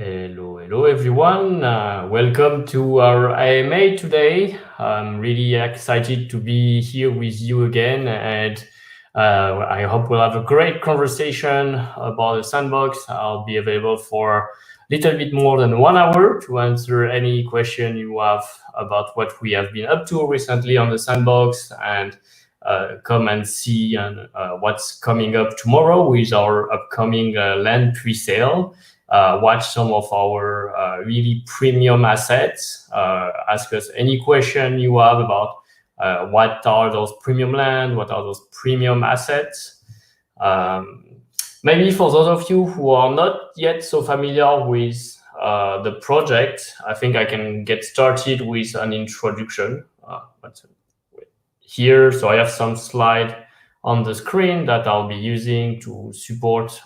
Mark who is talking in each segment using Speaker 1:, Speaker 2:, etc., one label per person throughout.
Speaker 1: Hello everyone. Welcome to our AMA today. I'm really excited to be here with you again, and I hope we'll have a great conversation about the Sandbox. I'll be available for a little bit more than 1 hour to answer any question you have about what we have been up to recently on the Sandbox, and come and see what's coming up tomorrow with our upcoming land pre-sale. Watch some of our really premium assets. Ask us any question you have about what are those premium land, what are those premium assets. Maybe for those of you who are not yet so familiar with the project, I think I can get started with an introduction. Here, so I have some slide on the screen that I'll be using to support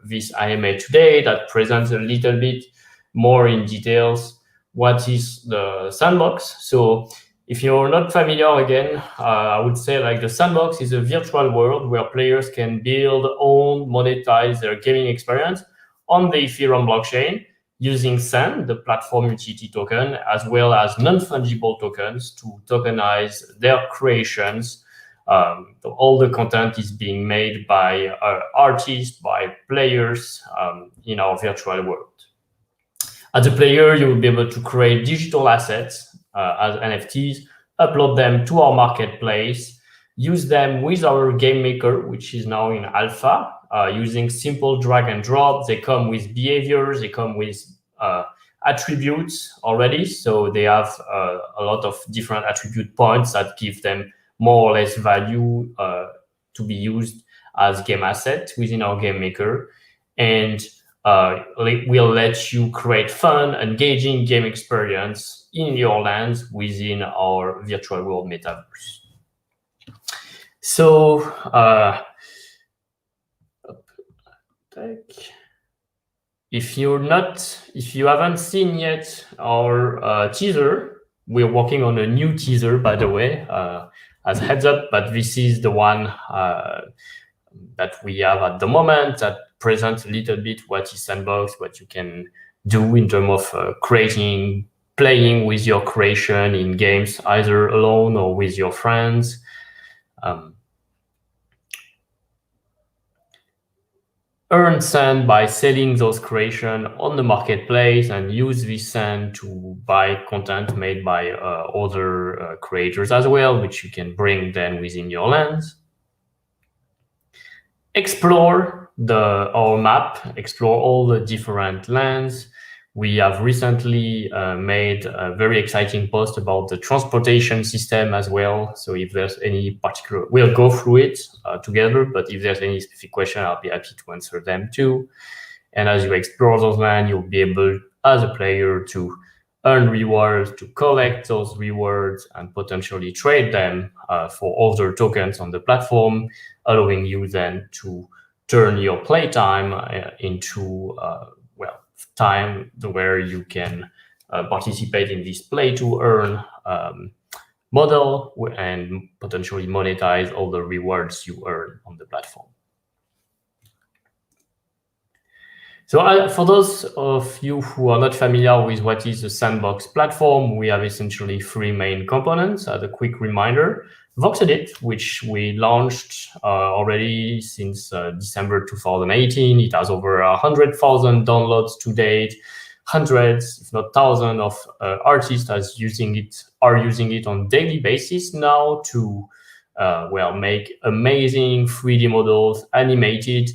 Speaker 1: this AMA today that presents a little bit more in details what is the Sandbox. So if you're not familiar again, I would say like the Sandbox is a virtual world where players can build, own, monetize their gaming experience on the Ethereum blockchain using Sand, the platform utility token, as well as non-fungible tokens to tokenize their creations. All the content is being made by artists, by players in our virtual world. As a player, you will be able to create digital assets as NFTs, upload them to our marketplace, use them with our game maker, which is now in alpha, using simple drag and drop. They come with behaviors, they come with attributes already. So they have a lot of different attribute points that give them more or less value to be used as game assets within our game maker. And we'll let you create fun, engaging game experience in your lands within our virtual world metaverse. So, if you haven't seen yet our teaser, we're working on a new teaser, by the way, as a heads up, but this is the one that we have at the moment that presents a little bit what is Sandbox, what you can do in terms of creating, playing with your creation in games, either alone or with your friends. Earn Sand by selling those creations on the marketplace and use this Sand to buy content made by other creators as well, which you can bring then within your lands. Explore our map, explore all the different lands. We have recently made a very exciting post about the transportation system as well. So if there's any particular, we'll go through it together, but if there's any specific question, I'll be happy to answer them too. And as you explore those lands, you'll be able, as a player, to earn rewards, to collect those rewards, and potentially trade them for other tokens on the platform, allowing you then to turn your playtime into time where you can participate in this play to earn model and potentially monetize all the rewards you earn on the platform. So for those of you who are not familiar with what is the Sandbox platform, we have essentially 3 main components. As a quick reminder, VoxEdit, which we launched already since December 2018. It has over 100,000 downloads to date. Hundreds, if not thousands, of artists are using it on daily basis now to make amazing 3D models, animated,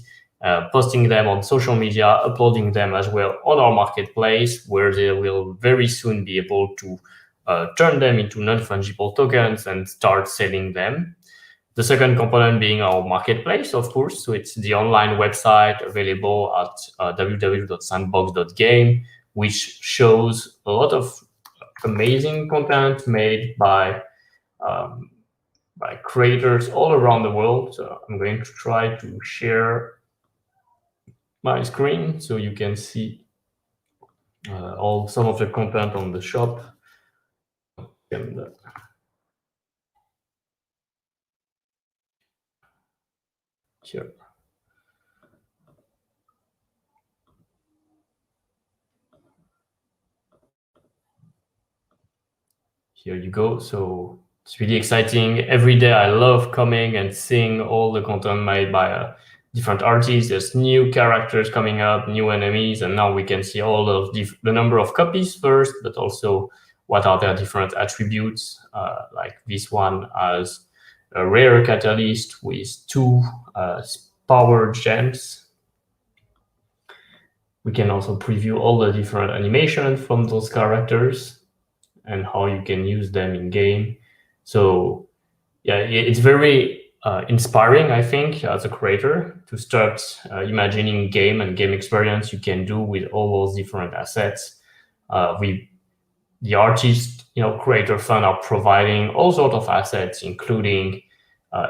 Speaker 1: posting them on social media, uploading them as well on our marketplace, where they will very soon be able to turn them into non-fungible tokens and start selling them. The second component being our marketplace, of course. So it's the online website available at www.sandbox.game, which shows a lot of amazing content made by creators all around the world. So I'm going to try to share my screen so you can see some of the content on the shop. And here. here you go. So it's really exciting. Every day I love coming and seeing all the content made by different artists. There's new characters coming up, new enemies, and now we can see all of the number of copies first, but also what are their different attributes. Like this one has a rare catalyst with 2 power gems. We can also preview all the different animations from those characters and how you can use them in game. So yeah, it's very inspiring, I think, as a creator to start imagining game and game experience you can do with all those different assets. The artist, creator fund are providing all sorts of assets, including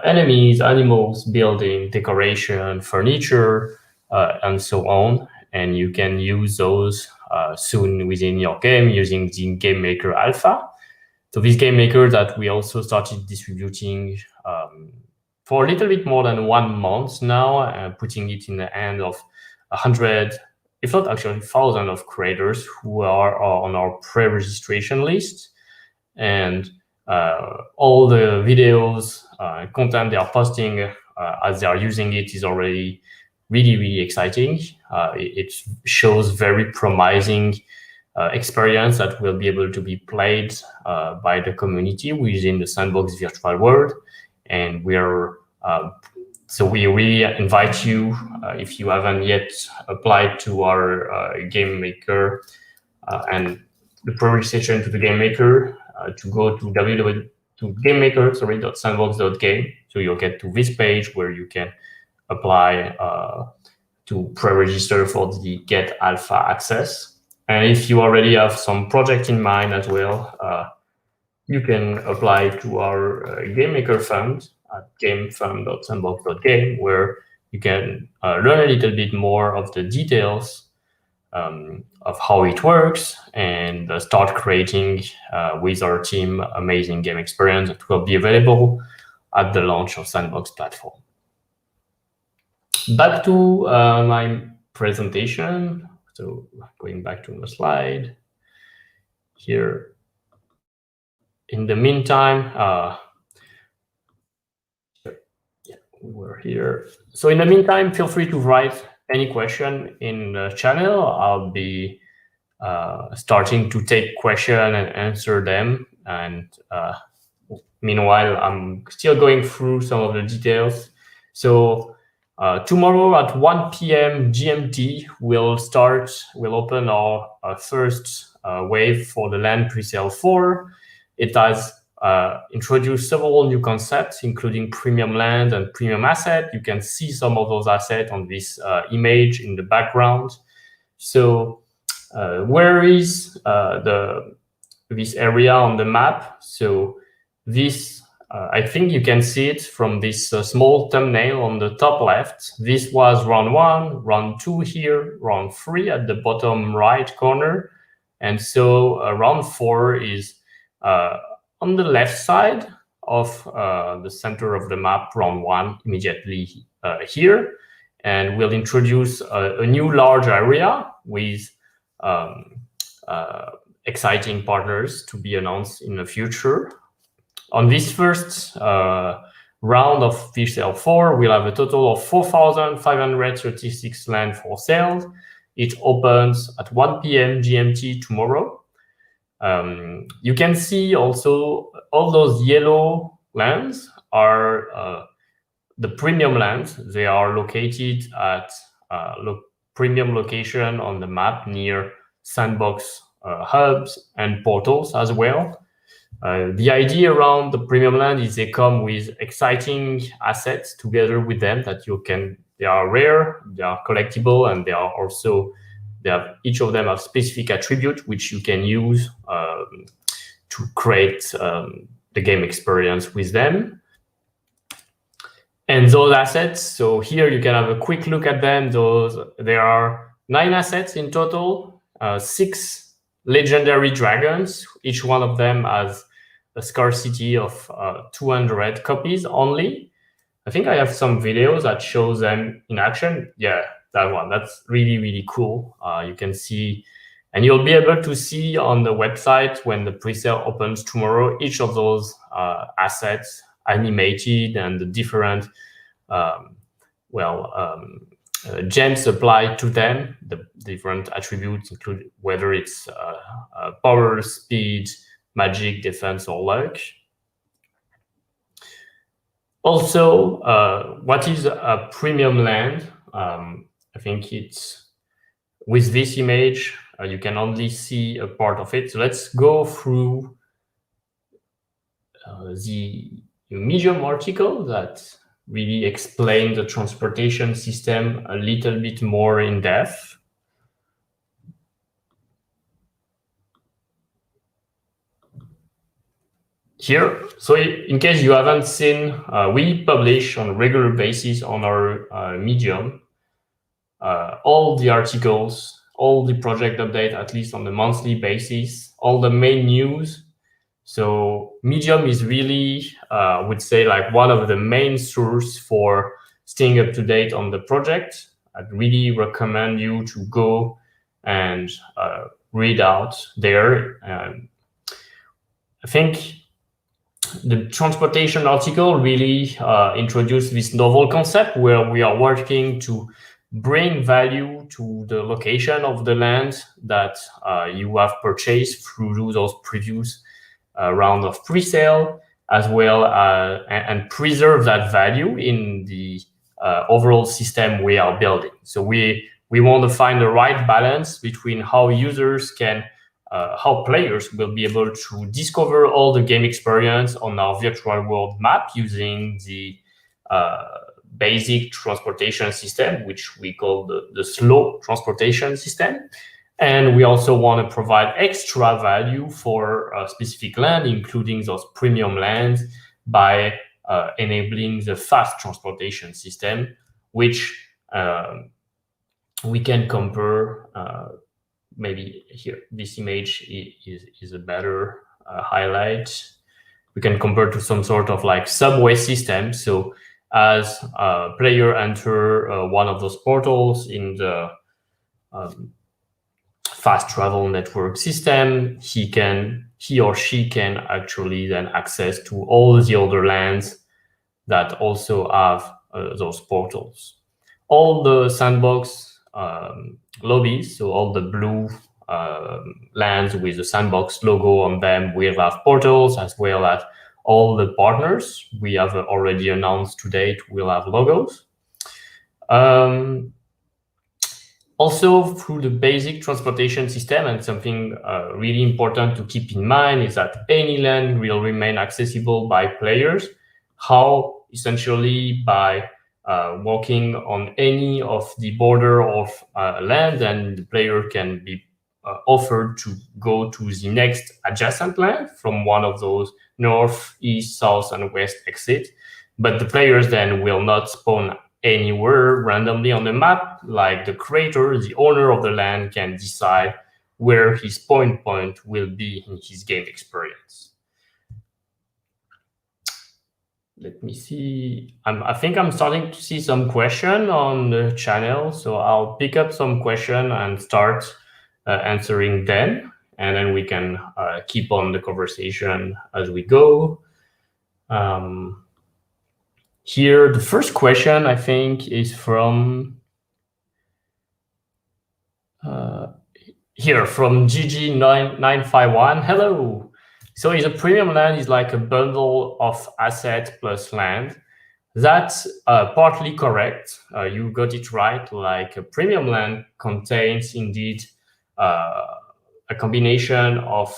Speaker 1: enemies, animals, building, decoration, furniture, and so on. And you can use those soon within your game using the Game Maker Alpha. So this Game Maker that we also started distributing for a little bit more than 1 month now, putting it in the hand of 100, if not actually thousands of creators who are on our pre-registration list. And all the videos, content they are posting as they are using it is already really, really exciting. It shows very promising experience that will be able to be played by the community within the Sandbox virtual world. And so we really invite you, if you haven't yet applied to our Game Maker and the pre-registration to the Game Maker, to go to gamemaker.sandbox.game. So you'll get to this page where you can apply to pre-register for the Get Alpha access. And if you already have some project in mind as well, you can apply to our Game Maker Fund at gamefund.sandbox.game, where you can learn a little bit more of the details of how it works and start creating with our team amazing game experience that will be available at the launch of Sandbox platform. Back to my presentation. So going back to the slide here. In the meantime, we're here. So in the meantime, feel free to write any question in the channel. I'll be starting to take question and answer them. And meanwhile, I'm still going through some of the details. So tomorrow at 1 p.m. GMT, we'll open our first wave for the land presale 4. It has introduced several new concepts, including premium land and premium asset. You can see some of those assets on this image in the background. So where is this area on the map? So this, I think you can see it from this small thumbnail on the top left. This was round 1, round 2 here, round 3 at the bottom right corner. And so round 4 is on the left side of the center of the map, round 1, immediately here. And we'll introduce a new large area with exciting partners to be announced in the future. On this first round of Fish Sale 4, we'll have a total of 4,536 land for sale. It opens at 1 p.m. GMT tomorrow. You can see also all those yellow lands are the premium lands. They are located at premium location on the map near Sandbox hubs and portals as well. The idea around the premium land is they come with exciting assets together with them that they are rare, they are collectible, and each of them have specific attributes which you can use to create the game experience with them. And those assets, so here you can have a quick look at them. There are 9 assets in total, 6 legendary dragons. Each one of them has a scarcity of 200 copies only. I think I have some videos that shows them in action. Yeah, that one. That's really, really cool. You can see And you'll be able to see on the website when the pre-sale opens tomorrow, each of those assets animated and the different gems applied to them, the different attributes include whether it's power, speed, magic, defense, or luck. Also, what is a premium land? I think it's with this image, you can only see a part of it. So let's go through the Medium article that really explains the transportation system a little bit more in depth. Here, so in case you haven't seen, we publish on a regular basis on our Medium all the articles, all the project update, at least on a monthly basis, all the main news. So Medium is really, I would say, like one of the main sources for staying up to date on the project. I'd really recommend you to go and read out there. I think the transportation article really introduced this novel concept where we are working to bring value to the location of the land that you have purchased through those previous round of pre-sale, as well and preserve that value in the overall system we are building. So we want to find the right balance between how users can how players will be able to discover all the game experience on our virtual world map using the basic transportation system, which we call the slow transportation system. And we also want to provide extra value for a specific land, including those premium lands, by enabling the fast transportation system, which we can compare. Maybe here, this image is a better highlight. We can compare to some sort of like subway system. So as a player enter one of those portals in the fast travel network system, he or she can actually then access to all the other lands that also have those portals. All the Sandbox lobbies, so all the blue lands with the Sandbox logo on them will have portals, as well as all the partners we have already announced to date will have logos. Also, through the basic transportation system, and something really important to keep in mind is that any land will remain accessible by players. How? Essentially by walking on any of the border of land, and the player can be offered to go to the next adjacent land from one of those north, east, south, and west exit. But the players then will not spawn anywhere randomly on the map. Like the creator, the owner of the land, can decide where his point will be in his game experience. Let me see. I think I'm starting to see some question on the channel, so I'll pick up some question and start answering them, and then we can keep on the conversation as we go. Here, the first question, I think, is from here from GG951. Hello. So is a premium land is like a bundle of asset plus land. That's partly correct. You got it right. Like a premium land contains indeed a combination of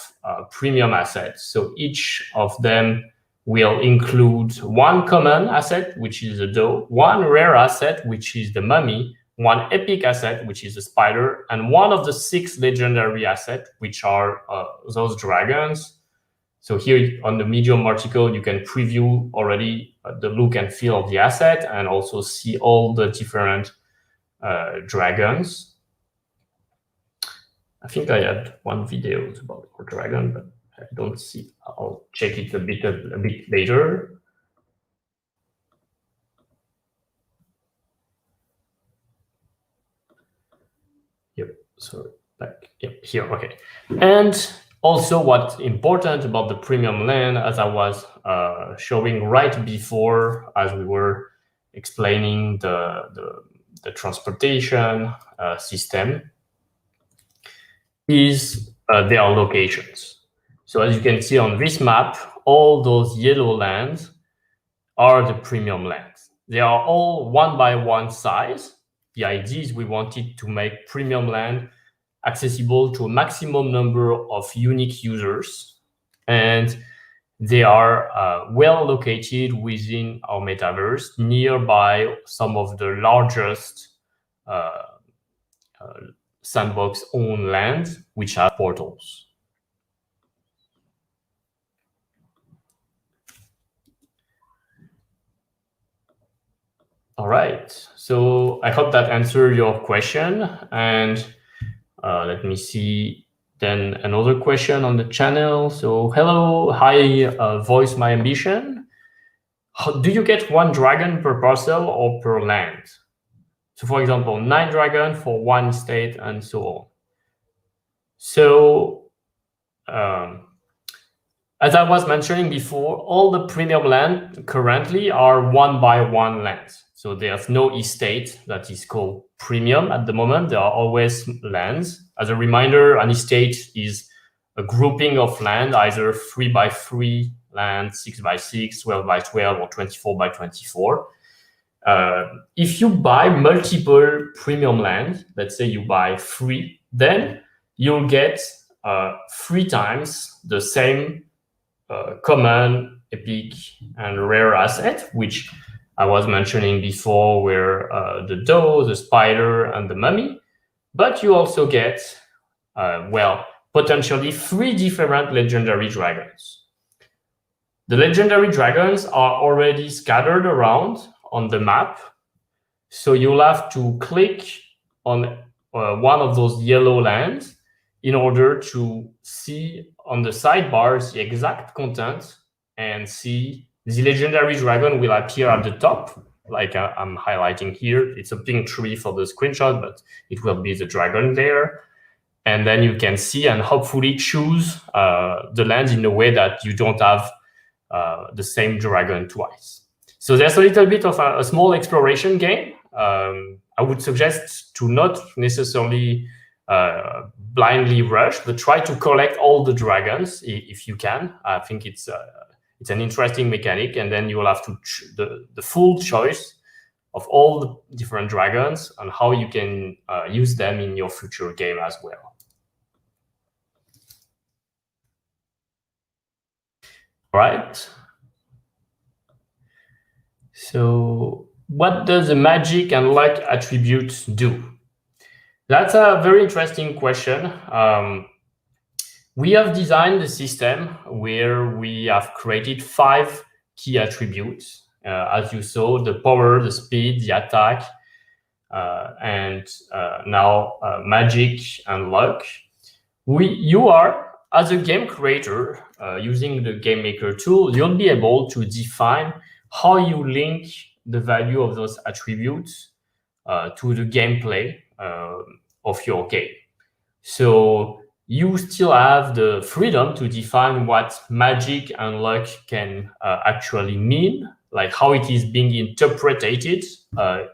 Speaker 1: premium assets. So each of them will include one common asset, which is the doe, one rare asset, which is the mummy, one epic asset, which is the spider, and one of the 6 legendary assets, which are those dragons. So here on the Medium article, you can preview already the look and feel of the asset and also see all the different dragons. I think I had one video about the dragon, but I don't see. I'll check it a bit later. Yep, sorry. like here, okay. And also what's important about the premium land, as I was showing right before, as we were explaining the transportation system, is their locations. So as you can see on this map, all those yellow lands are the premium lands. They are all one by one size. The idea is we wanted to make premium land accessible to a maximum number of unique users, and they are well located within our metaverse, nearby some of the largest uh, Sandbox owned lands, which have portals. All right, so I hope that answered your question. And let me see then another question on the channel. So hello, hi, voice my ambition. Do you get 1 dragon per parcel or per land? So for example, 9 dragon for 1 state and so on. So as I was mentioning before, all the premium land currently are 1 by 1 lands. So there's no estate that is called premium at the moment. There are always lands. As a reminder, an estate is a grouping of land, either 3 by 3 land, 6 by 6, 12 by 12, or 24 by 24. If you buy multiple premium land, let's say you buy 3, then you'll get 3 times the same common, epic, and rare asset, which I was mentioning before, were the doe, the spider, and the mummy. But you also get, well, potentially 3 different legendary dragons. The legendary dragons are already scattered around on the map, so you'll have to click on one of those yellow lands in order to see on the sidebars the exact content and see the legendary dragon will appear at the top, like I'm highlighting here. It's a pink tree for the screenshot, but it will be the dragon there. And then you can see and hopefully choose the lands in a way that you don't have the same dragon twice. So there's a little bit of a small exploration game. I would suggest to not necessarily blindly rush, but try to collect all the dragons if you can. I think it's an interesting mechanic, and then you will have to the full choice of all the different dragons and how you can use them in your future game as well. All right. So what does the magic and luck attributes do? That's a very interesting question. We have designed the system where we have created 5 key attributes. As you saw, the power, the speed, the attack, and now magic and luck. You are, as a game creator, using the Game Maker tool, you'll be able to define how you link the value of those attributes to the gameplay of your game. So you still have the freedom to define what magic and luck can actually mean, like how it is being interpreted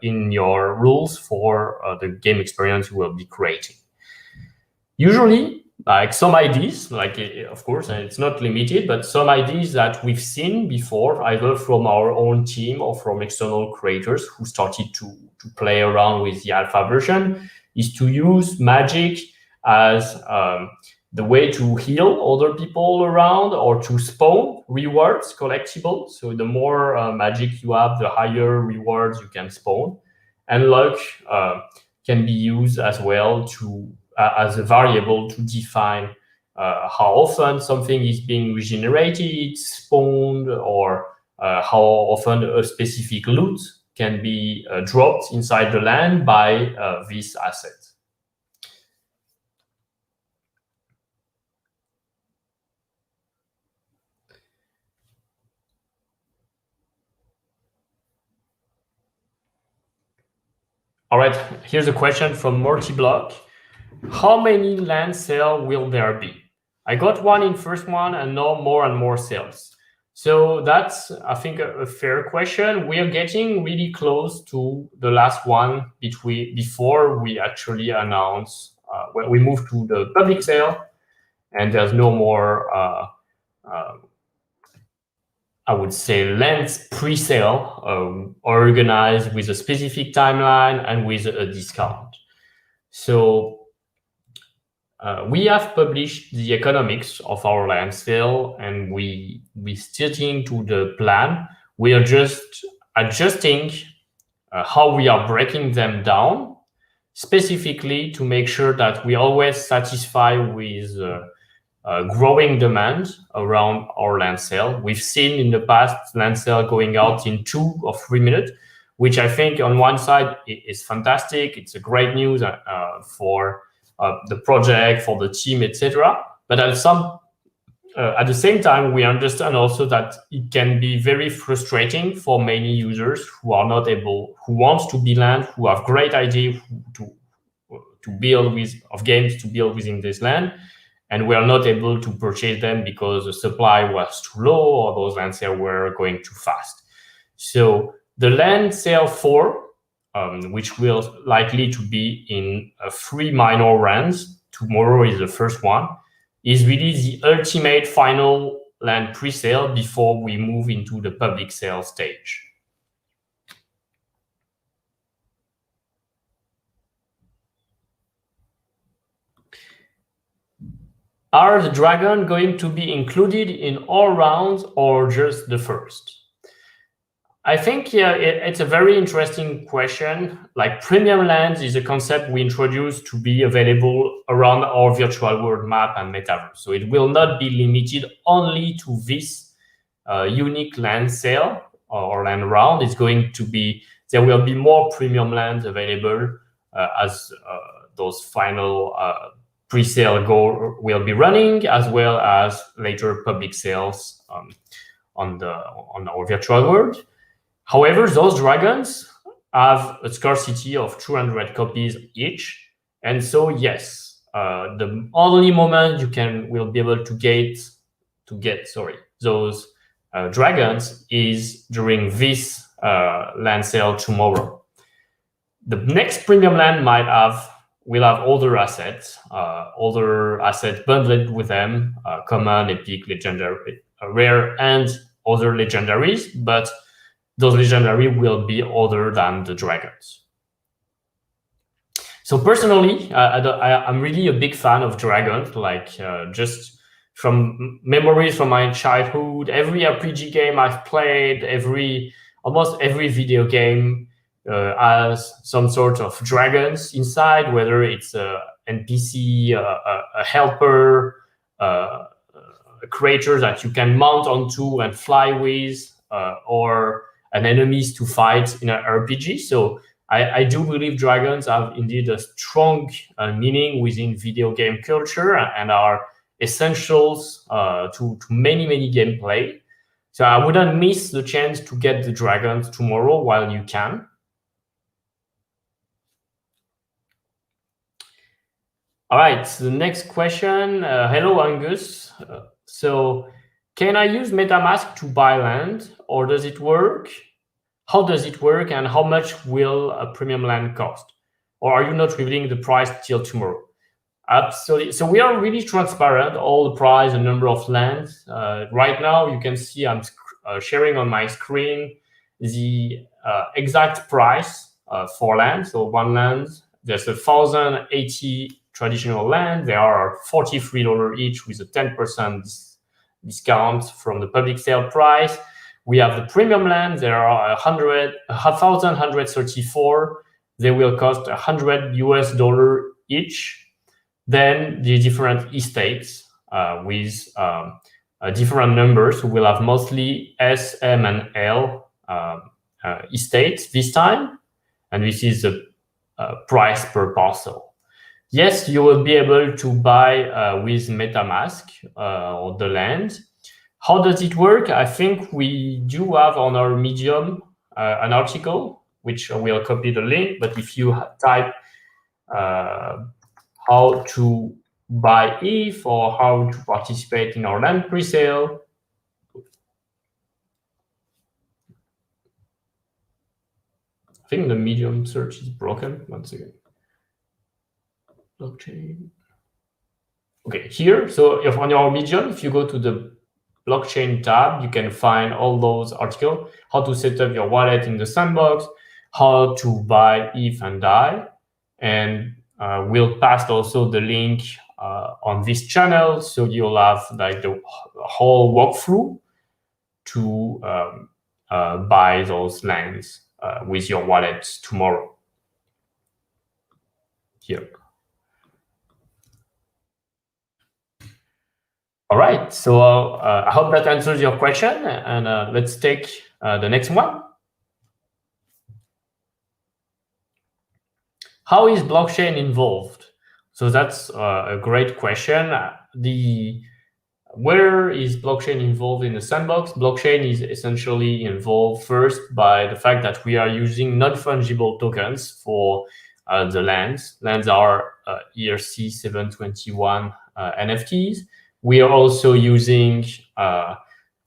Speaker 1: in your rules for the game experience you will be creating. Usually, like some ideas, like of course, and it's not limited, but some ideas that we've seen before, either from our own team or from external creators who started to play around with the alpha version, is to use magic as the way to heal other people around or to spawn rewards collectible. So the more magic you have, the higher rewards you can spawn. And luck can be used as well to as a variable to define how often something is being regenerated, spawned, or how often a specific loot can be dropped inside the land by this asset. All right, here's a question from Multiblock. How many land sales will there be? I got one in first one and now more and more sales. So that's, I think, a fair question. We are getting really close to the last one before we actually announce when we move to the public sale, and there's no more, I would say, land pre-sale organized with a specific timeline and with a discount. So we have published the economics of our land sale, and we sticking to the plan. We are just adjusting how we are breaking them down, specifically to make sure that we always satisfy with growing demand around our land sale. We've seen in the past land sale going out in 2 or 3 minutes, which I think on one side is fantastic. It's a great news for the project, for the team, etc. But at the same time, we understand also that it can be very frustrating for many users who are not able, who want to build land, who have great idea to build of games to build within this land, and we are not able to purchase them because the supply was too low or those land sales were going too fast. So the land sale 4, which will likely to be in 3 minor rounds, tomorrow is the first one, is really the ultimate final land pre-sale before we move into the public sale stage. Are the dragon going to be included in all rounds or just the first? I think it's a very interesting question. Like, premium lands is a concept we introduced to be available around our virtual world map and metaverse. So it will not be limited only to this unique land sale or land round. It's going to be, there will be more premium lands available as those final pre-sale will be running, as well as later public sales on our virtual world. However, those dragons have a scarcity of 200 copies each, and so yes, the only moment you will be able to get those dragons is during this land sale tomorrow. The next premium land will have other assets bundled with them, common, epic, legendary, rare, and other legendaries, but those legendary will be other than the dragons. So personally, I'm really a big fan of dragons, like just from memories from my childhood. Every RPG game I've played, almost every video game has some sort of dragons inside, whether it's a NPC, a helper, a creature that you can mount onto and fly with, or an enemies to fight in an RPG. So I do believe dragons have indeed a strong meaning within video game culture and are essentials to many gameplay. So I wouldn't miss the chance to get the dragons tomorrow while you can. All right, so the next question. Hello, Angus. So can I use MetaMask to buy land, or does it work? How does it work, and how much will a premium land cost? Or are you not revealing the price till tomorrow? Absolutely. So we are really transparent, all the price and number of lands. Right now, you can see I'm sharing on my screen the exact price for land. So one land, there's 1,080 traditional land. They are $43 each with a 10% discount from the public sale price. We have the premium land. There are 1,134. They will cost $100 each. Then the different estates with different numbers. We'll have mostly S, M, and L estates this time, and this is the price per parcel. Yes, you will be able to buy with MetaMask or the land. How does it work? I think we do have on our Medium an article, which we'll copy the link, but if you type, how how to buy ETH or how to participate in our land presale. I think the Medium search is broken. Once again, blockchain. Okay, here. So if on your Medium, if you go to the blockchain tab, you can find all those articles: how to set up your wallet in the Sandbox, how to buy ETH and DAI, and we'll pass also the link on this channel, so you'll have like the whole walkthrough to buy those lands with your wallet tomorrow. Here. All right, so I hope that answers your question, and let's take the next one. How is blockchain involved? So that's a great question. Where is blockchain involved in the Sandbox? Blockchain is essentially involved first by the fact that we are using non-fungible tokens for the lands. Lands are ERC 721 NFTs. We are also using ERC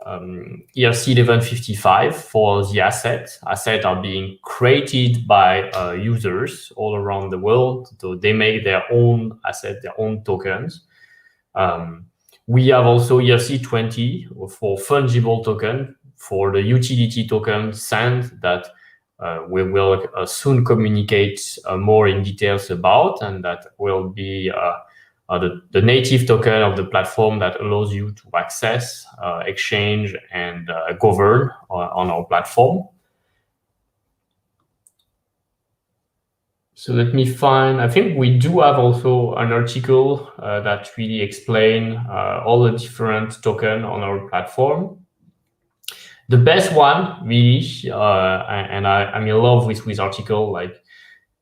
Speaker 1: 1155 for the assets. Assets are being created by users all around the world. So they make their own assets, their own tokens. We have also ERC 20 for fungible token, for the utility token Sand that we will soon communicate more in details about, and that will be the native token of the platform that allows you to access, exchange, and govern on our platform. So let me find, I think we do have also an article that really explain all the different tokens on our platform. The best one, really, and I'm in love with this article, like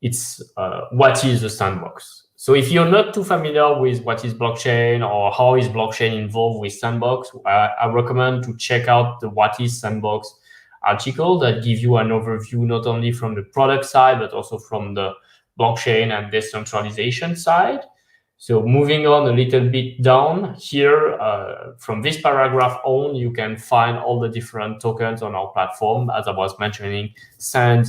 Speaker 1: it's what is a Sandbox? So if you're not too familiar with what is blockchain or how is blockchain involved with Sandbox, I recommend to check out the What is Sandbox article that give you an overview not only from the product side, but also from the blockchain and decentralization side. So moving on a little bit down here, from this paragraph on, you can find all the different tokens on our platform. As I was mentioning, Sand,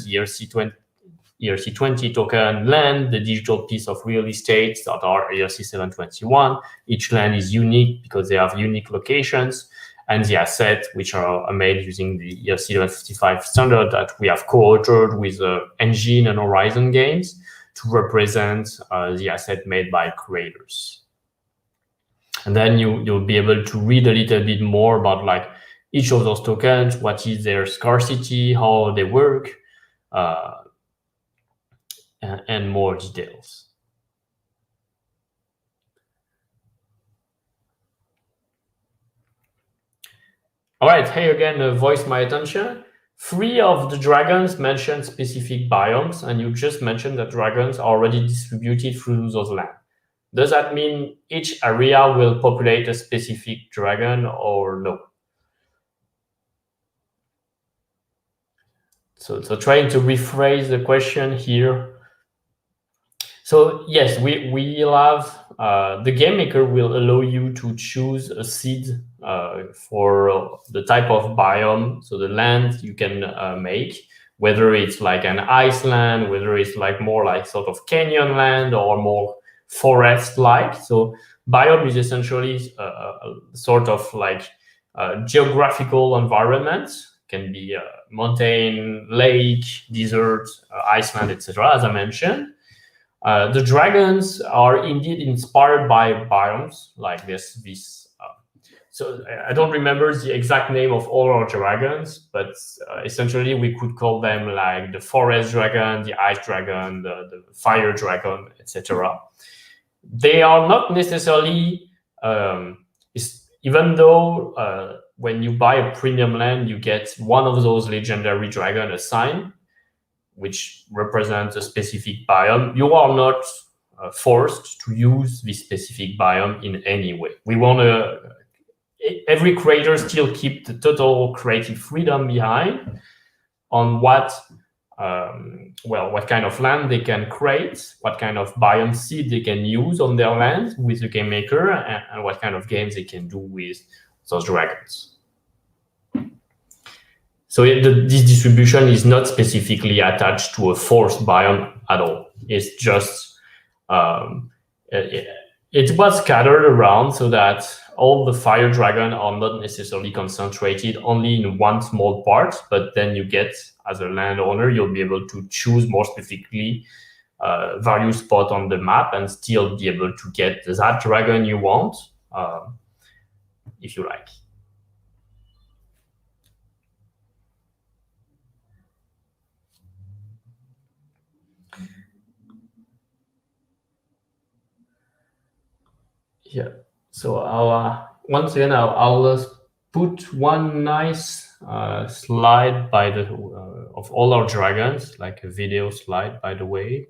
Speaker 1: ERC20 token, land, the digital piece of real estate that are ERC 721. Each land is unique because they have unique locations, and the assets, which are made using the ERC 1155 standard that we have co-authored with Engine and Horizon Games to represent the asset made by creators. And then you'll be able to read a little bit more about like each of those tokens, what is their scarcity, how they work, and more details. All right, hey again, voice my attention. 3 of the dragons mention specific biomes, and you just mentioned that dragons are already distributed through those lands. Does that mean each area will populate a specific dragon or no? So trying to rephrase the question here. So yes, we'll have, the game maker will allow you to choose a seed for the type of biome, so the land you can make, whether it's like an ice land, whether it's like more like sort of canyon land or more forest-like. So biome is essentially a sort of like geographical environment, can be mountain, lake, desert, Iceland, etc., as I mentioned. The dragons are indeed inspired by biomes like this. So I don't remember the exact name of all our dragons, but essentially we could call them like the forest dragon, the ice dragon, the fire dragon, etc. They are not necessarily, even though when you buy a premium land, you get one of those legendary dragon assigned, which represents a specific biome. You are not forced to use this specific biome in any way. We want to, every creator still keep the total creative freedom behind on what what kind of land they can create, what kind of biome seed they can use on their land with the game maker, and what kind of games they can do with those dragons. So this distribution is not specifically attached to a forced biome at all. It's just it was scattered around so that all the fire dragon are not necessarily concentrated only in one small part, but then you get, as a landowner, you'll be able to choose more specifically various spots on the map and still be able to get that dragon you want, if you like. Yeah. So once again, I'll put one nice slide by the of all our dragons, like a video slide, by the way.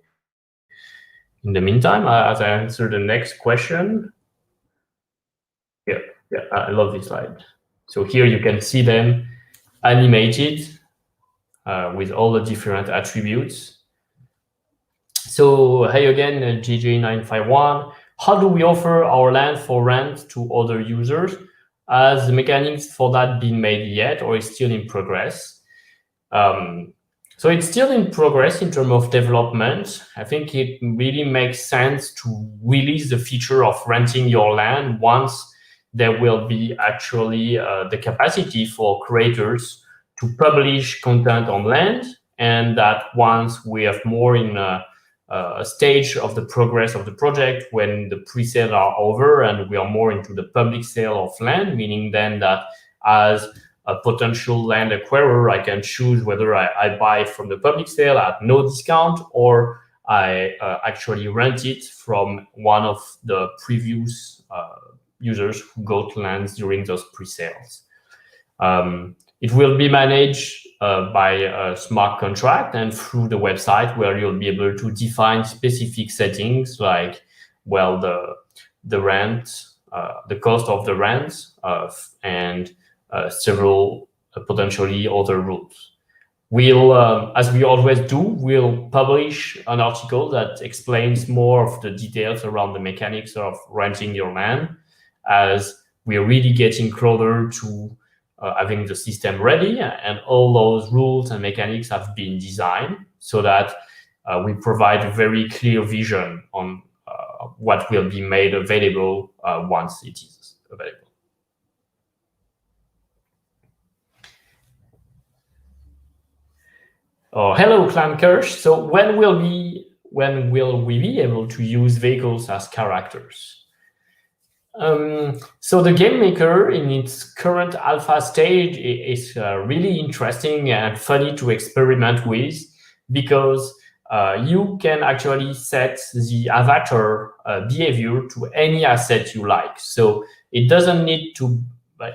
Speaker 1: In the meantime, as I answer the next question, yeah, I love this slide. So here you can see them animated with all the different attributes. So hey again, JJ951. How do we offer our land for rent to other users? Has the mechanics for that been made yet, or is still in progress? So it's still in progress in terms of development. I think it really makes sense to release the feature of renting your land once there will be actually the capacity for creators to publish content on land, and that once we have more in a stage of the progress of the project when the pre-sale are over and we are more into the public sale of land, meaning then that as a potential land acquirer, I can choose whether I buy from the public sale at no discount or I actually rent it from one of the previous users who got lands during those pre-sales. It will be managed by a smart contract and through the website, where you'll be able to define specific settings like, well, the rent, the cost of the rent, and several potentially other rules. We'll, as we always do, we'll publish an article that explains more of the details around the mechanics of renting your land, as we're really getting closer to having the system ready, and all those rules and mechanics have been designed so that we provide a very clear vision on what will be made available once it is available. Oh, hello, Clan Kirsch. So when will we be able to use vehicles as characters? So the game maker in its current alpha stage is really interesting and funny to experiment with, because you can actually set the avatar behavior to any asset you like. So it doesn't need to,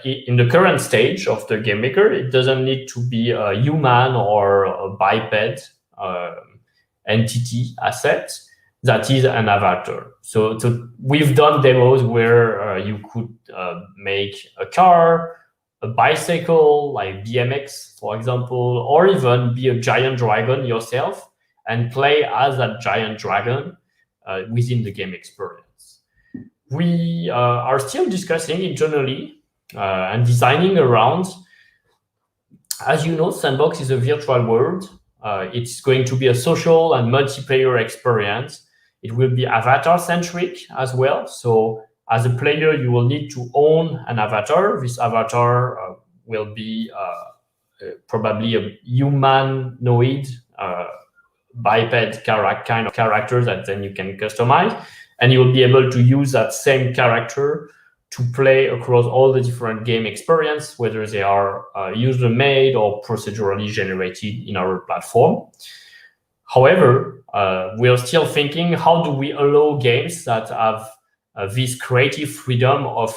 Speaker 1: in the current stage of the game maker, it doesn't need to be a human or a biped entity asset that is an avatar. So we've done demos where you could make a car, a bicycle, like BMX, for example, or even be a giant dragon yourself and play as a giant dragon within the game experience. We are still discussing internally and designing around. As you know, Sandbox is a virtual world. It's going to be a social and multiplayer experience. It will be avatar-centric as well. So as a player, you will need to own an avatar. This avatar will be probably a humanoid biped kind of character that then you can customize. And you will be able to use that same character to play across all the different game experience, whether they are user-made or procedurally generated in our platform. However, we are still thinking, how do we allow games that have this creative freedom of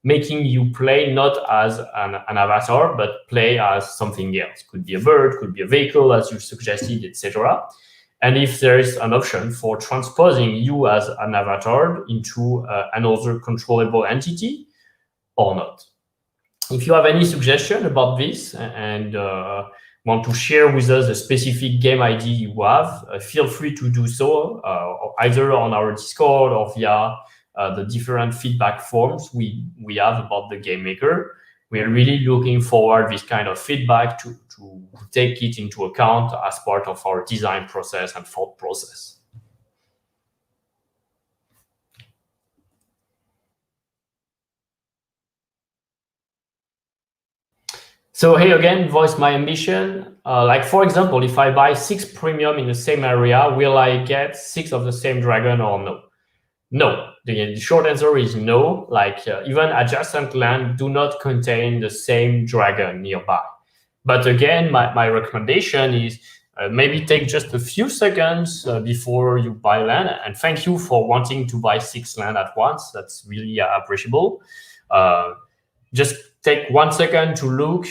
Speaker 1: making you play not as an avatar, but play as something else? Could be a bird, could be a vehicle, as you suggested, etc. And if there is an option for transposing you as an avatar into another controllable entity or not. If you have any suggestion about this, and want to share with us a specific game ID you have, feel free to do so, either on our Discord or via the different feedback forms we have about the game maker. We are really looking forward this kind of feedback to take it into account as part of our design process and thought process. So here again, voice my ambition. Like for example, if I buy 6 premium in the same area, will I get 6 of the same dragon or no? No. The short answer is no. Like even adjacent land do not contain the same dragon nearby. But again, my recommendation is maybe take just a few seconds before you buy land. And thank you for wanting to buy 6 land at once. That's really appreciable. Just take 1 second to look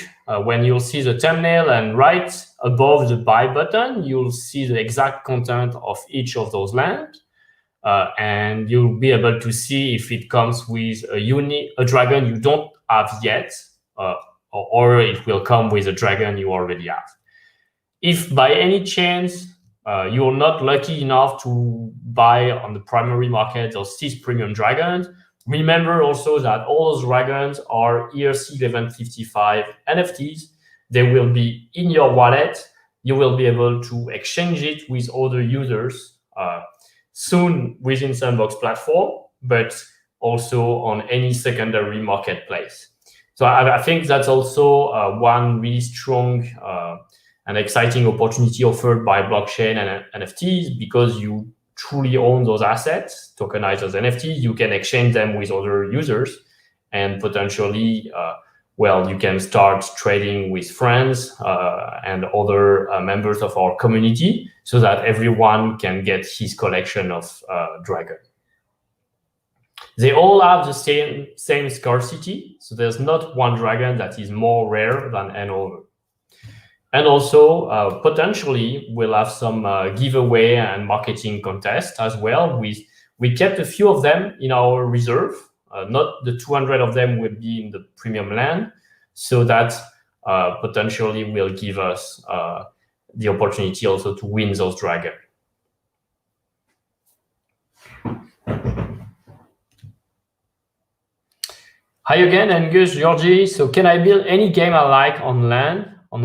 Speaker 1: when you'll see the thumbnail, and right above the buy button, you'll see the exact content of each of those lands. And you'll be able to see if it comes with a dragon you don't have yet, or it will come with a dragon you already have. If by any chance you're not lucky enough to buy on the primary market those 6 premium dragons, remember also that all those dragons are ERC 1155 NFTs. They will be in your wallet. You will be able to exchange it with other users soon within Sandbox platform, but also on any secondary marketplace. So I think that's also one really strong and exciting opportunity offered by blockchain and NFTs, because you truly own those assets, tokenize those NFTs, you can exchange them with other users, and potentially, you can start trading with friends and other members of our community, so that everyone can get his collection of dragon. They all have the same scarcity, so there's not one dragon that is more rare than another. And also, potentially, we'll have some giveaway and marketing contest as well. We kept a few of them in our reserve. Not the 200 of them will be in the premium land, so that potentially will give us the opportunity also to win those dragons. Hi again, Angus, Georgie. So can I build any game I like on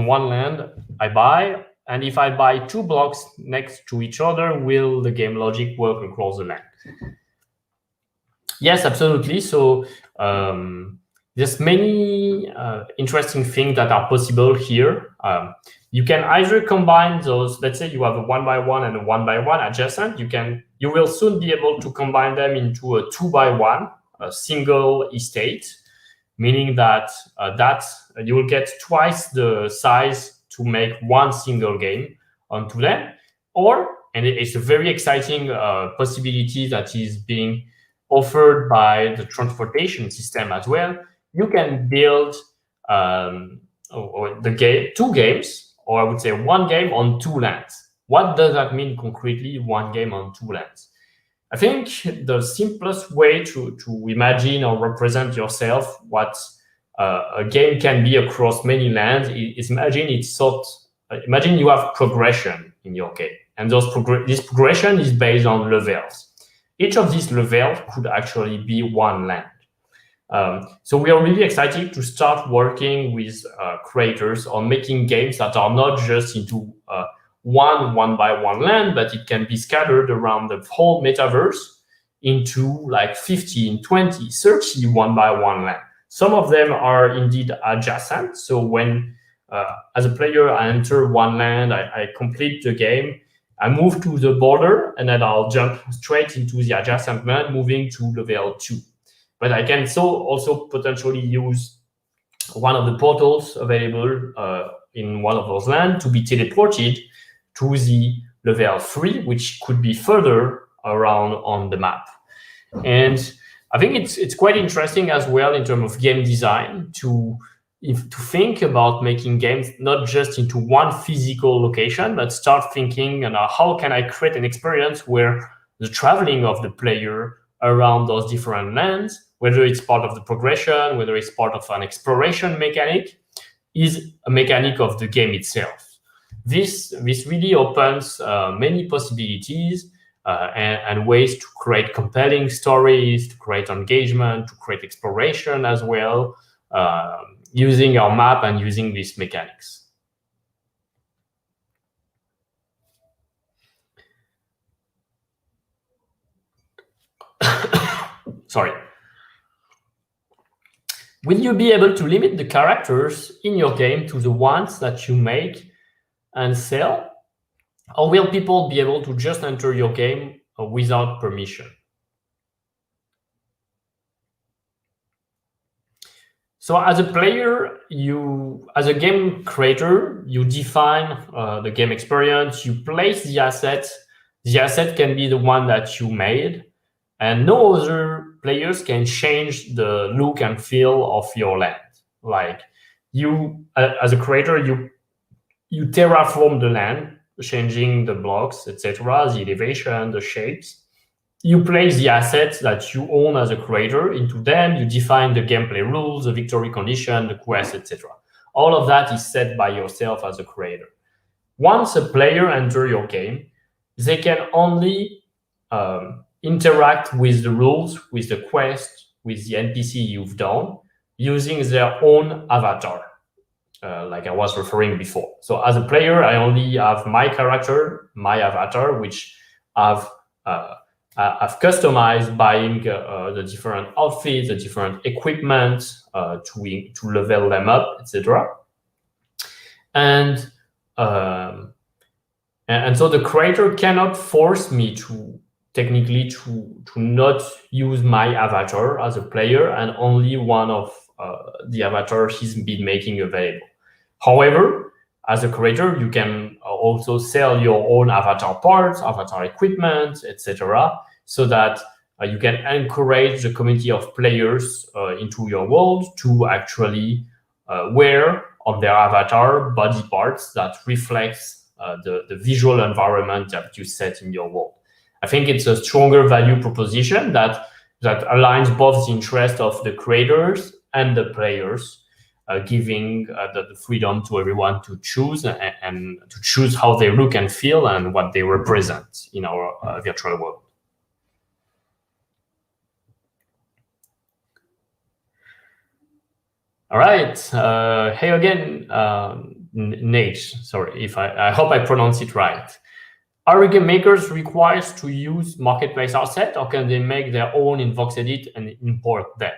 Speaker 1: one land I buy? And if I buy 2 blocks next to each other, will the game logic work across the land? Yes, absolutely. So there's many interesting things that are possible here. You can either combine those. Let's say you have a 1x1 and a 1x1 adjacent. You will soon be able to combine them into a 2x1, a single estate, meaning that you will get twice the size to make one single game onto them. And it's a very exciting possibility that is being offered by the transportation system as well. You can build 2 games, or I would say 1 game on 2 lands. What does that mean concretely, 1 game on 2 lands? I think the simplest way to imagine or represent yourself what a game can be across many lands is imagine you have progression in your game, and this progression is based on levels. Each of these levels could actually be 1 land. So we are really excited to start working with creators on making games that are not just into 1x1 land, but it can be scattered around the whole metaverse into like 15, 20, 30 1x1 land. Some of them are indeed adjacent. So when, as a player, I enter 1 land, I complete the game, I move to the border, and then I'll jump straight into the adjacent land, moving to level 2. But I can also potentially use one of the portals available in one of those lands to be teleported to the level 3, which could be further around on the map. And I think it's quite interesting as well in terms of game design to think about making games not just into one physical location, but start thinking, how can I create an experience where the traveling of the player around those different lands, whether it's part of the progression, whether it's part of an exploration mechanic, is a mechanic of the game itself. This really opens many possibilities and ways to create compelling stories, to create engagement, to create exploration as well, using our map and using these mechanics. Sorry. Will you be able to limit the characters in your game to the ones that you make and sell? Or will people be able to just enter your game without permission? So as a player, as a game creator, you define the game experience, you place the asset. The asset can be the one that you made, and no other players can change the look and feel of your land. Like you, as a creator, you terraform the land, changing the blocks, etc., the elevation, the shapes. You place the assets that you own as a creator into them. You define the gameplay rules, the victory condition, the quest, etc. All of that is set by yourself as a creator. Once a player enters your game, they can only interact with the rules, with the quest, with the NPC you've done, using their own avatar, like I was referring before. So as a player, I only have my character, my avatar, which I've customized buying the different outfits, the different equipment to level them up, etc. And so the creator cannot force me to technically to not use my avatar as a player and only one of the avatar he's been making available. However, as a creator, you can also sell your own avatar parts, avatar equipment, etc., so that you can encourage the community of players into your world to actually wear on their avatar body parts that reflects the visual environment that you set in your world. I think it's a stronger value proposition that aligns both the interest of the creators and the players, giving the freedom to everyone to choose and to choose how they look and feel and what they represent in our virtual world. All right. Hey again, Nate. Sorry if I hope I pronounce it right. Are game makers required to use marketplace asset, or can they make their own in VoxEdit and import them?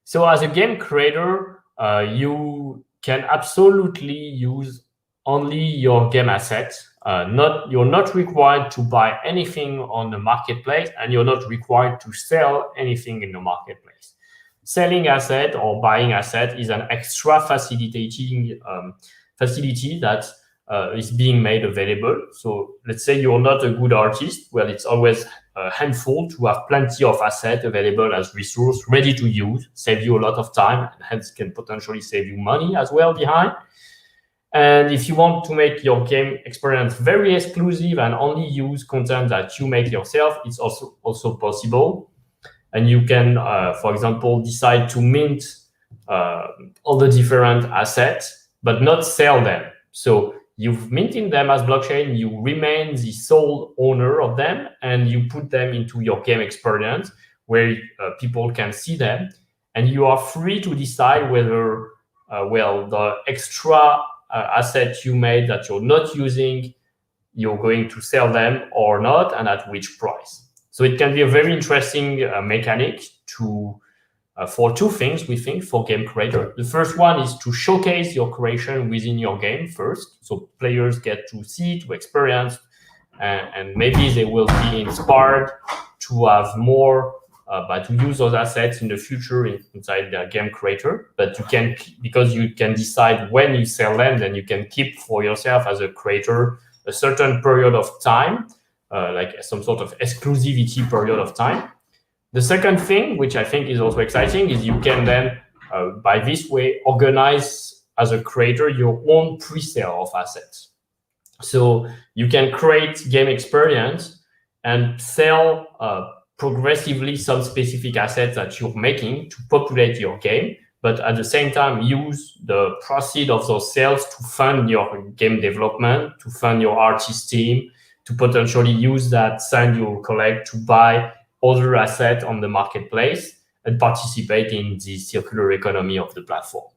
Speaker 1: So as a game creator, you can absolutely use only your game assets. You're not required to buy anything on the marketplace, and you're not required to sell anything in the marketplace. Selling asset or buying asset is an extra facilitating facility that is being made available. So let's say you're not a good artist. Well, it's always handful to have plenty of assets available as resource, ready to use, save you a lot of time, and hence can potentially save you money as well behind. And if you want to make your game experience very exclusive and only use content that you make yourself, it's also possible. And you can, for example, decide to mint all the different assets, but not sell them. So you've minted them as blockchain, you remain the sole owner of them, and you put them into your game experience where people can see them. And you are free to decide whether, the extra asset you made that you're not using, you're going to sell them or not, and at which price. So it can be a very interesting mechanic for two things, we think, for game creator. The first one is to showcase your creation within your game first. So players get to see, to experience, and maybe they will be inspired to have more, but to use those assets in the future inside their game creator. But you can, because you can decide when you sell them, then you can keep for yourself as a creator a certain period of time, like some sort of exclusivity period of time. The second thing, which I think is also exciting, is you can then, by this way, organize as a creator your own pre-sale of assets. So you can create game experience and sell progressively some specific assets that you're making to populate your game, but at the same time use the proceeds of those sales to fund your game development, to fund your artist team, to potentially use that sand you collect to buy other assets on the marketplace and participate in the circular economy of the platform.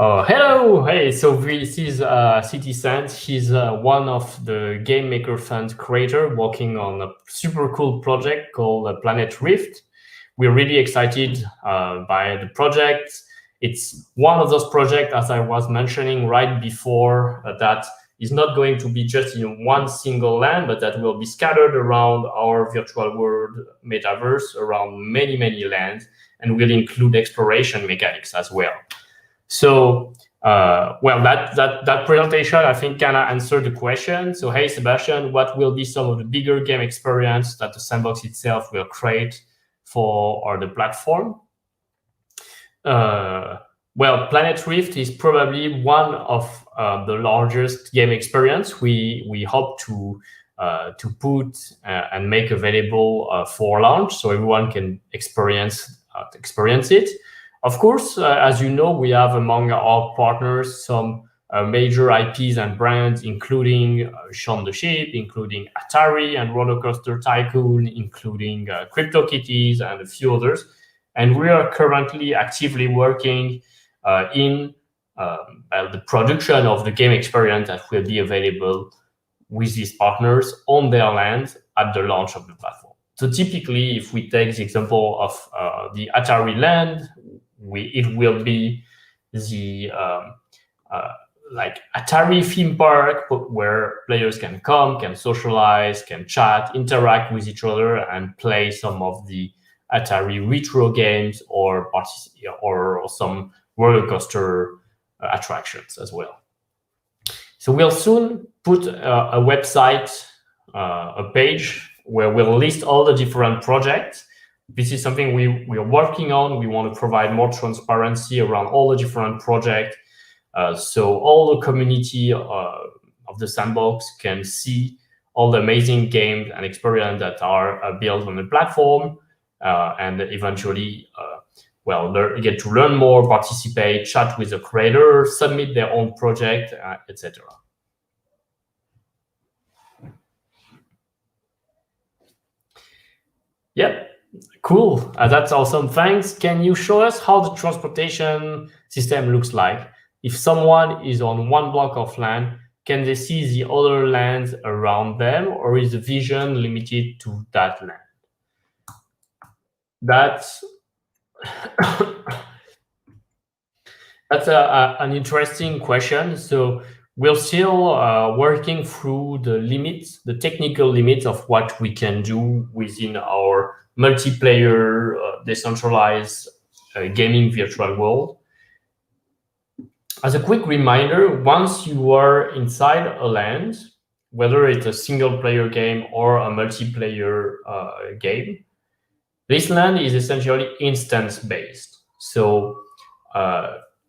Speaker 1: Hello, hey, so this is City Sand. He's one of the Game Maker Fund creator working on a super cool project called Planet Rift. We're really excited by the project. It's one of those projects, as I was mentioning right before, that is not going to be just in one single land, but that will be scattered around our virtual world metaverse, around many, many lands, and will include exploration mechanics as well. So, well, that presentation, I think, kind of answered the question. So, hey, Sébastien, what will be some of the bigger game experience that the Sandbox itself will create for the platform? Well, Planet Rift is probably one of the largest game experience we hope to put and make available for launch, so everyone can experience it. Of course, as you know, we have among our partners some major IPs and brands, including Shaun the Sheep, including Atari and Roller Coaster Tycoon, including CryptoKitties and a few others. And we are currently actively working in the production of the game experience that will be available with these partners on their land at the launch of the platform. So typically, if we take the example of the Atari land, it will be the like Atari theme park where players can come, can socialize, can chat, interact with each other, and play some of the Atari retro games or some roller coaster attractions as well. So we'll soon put a website, a page where we'll list all the different projects. This is something we are working on. We want to provide more transparency around all the different projects, so all the community of the Sandbox can see all the amazing games and experience that are built on the platform, and eventually, well, get to learn more, participate, chat with the creator, submit their own project, etc. Yep. Cool. That's awesome. Thanks. Can you show us how the transportation system looks like? If someone is on one block of land, can they see the other lands around them, or is the vision limited to that land? That's an interesting question. So we're still working through the limits, the technical limits of what we can do within our multiplayer, decentralized gaming virtual world. As a quick reminder, once you are inside a land, whether it's a single player game or a multiplayer game, this land is essentially instance based. So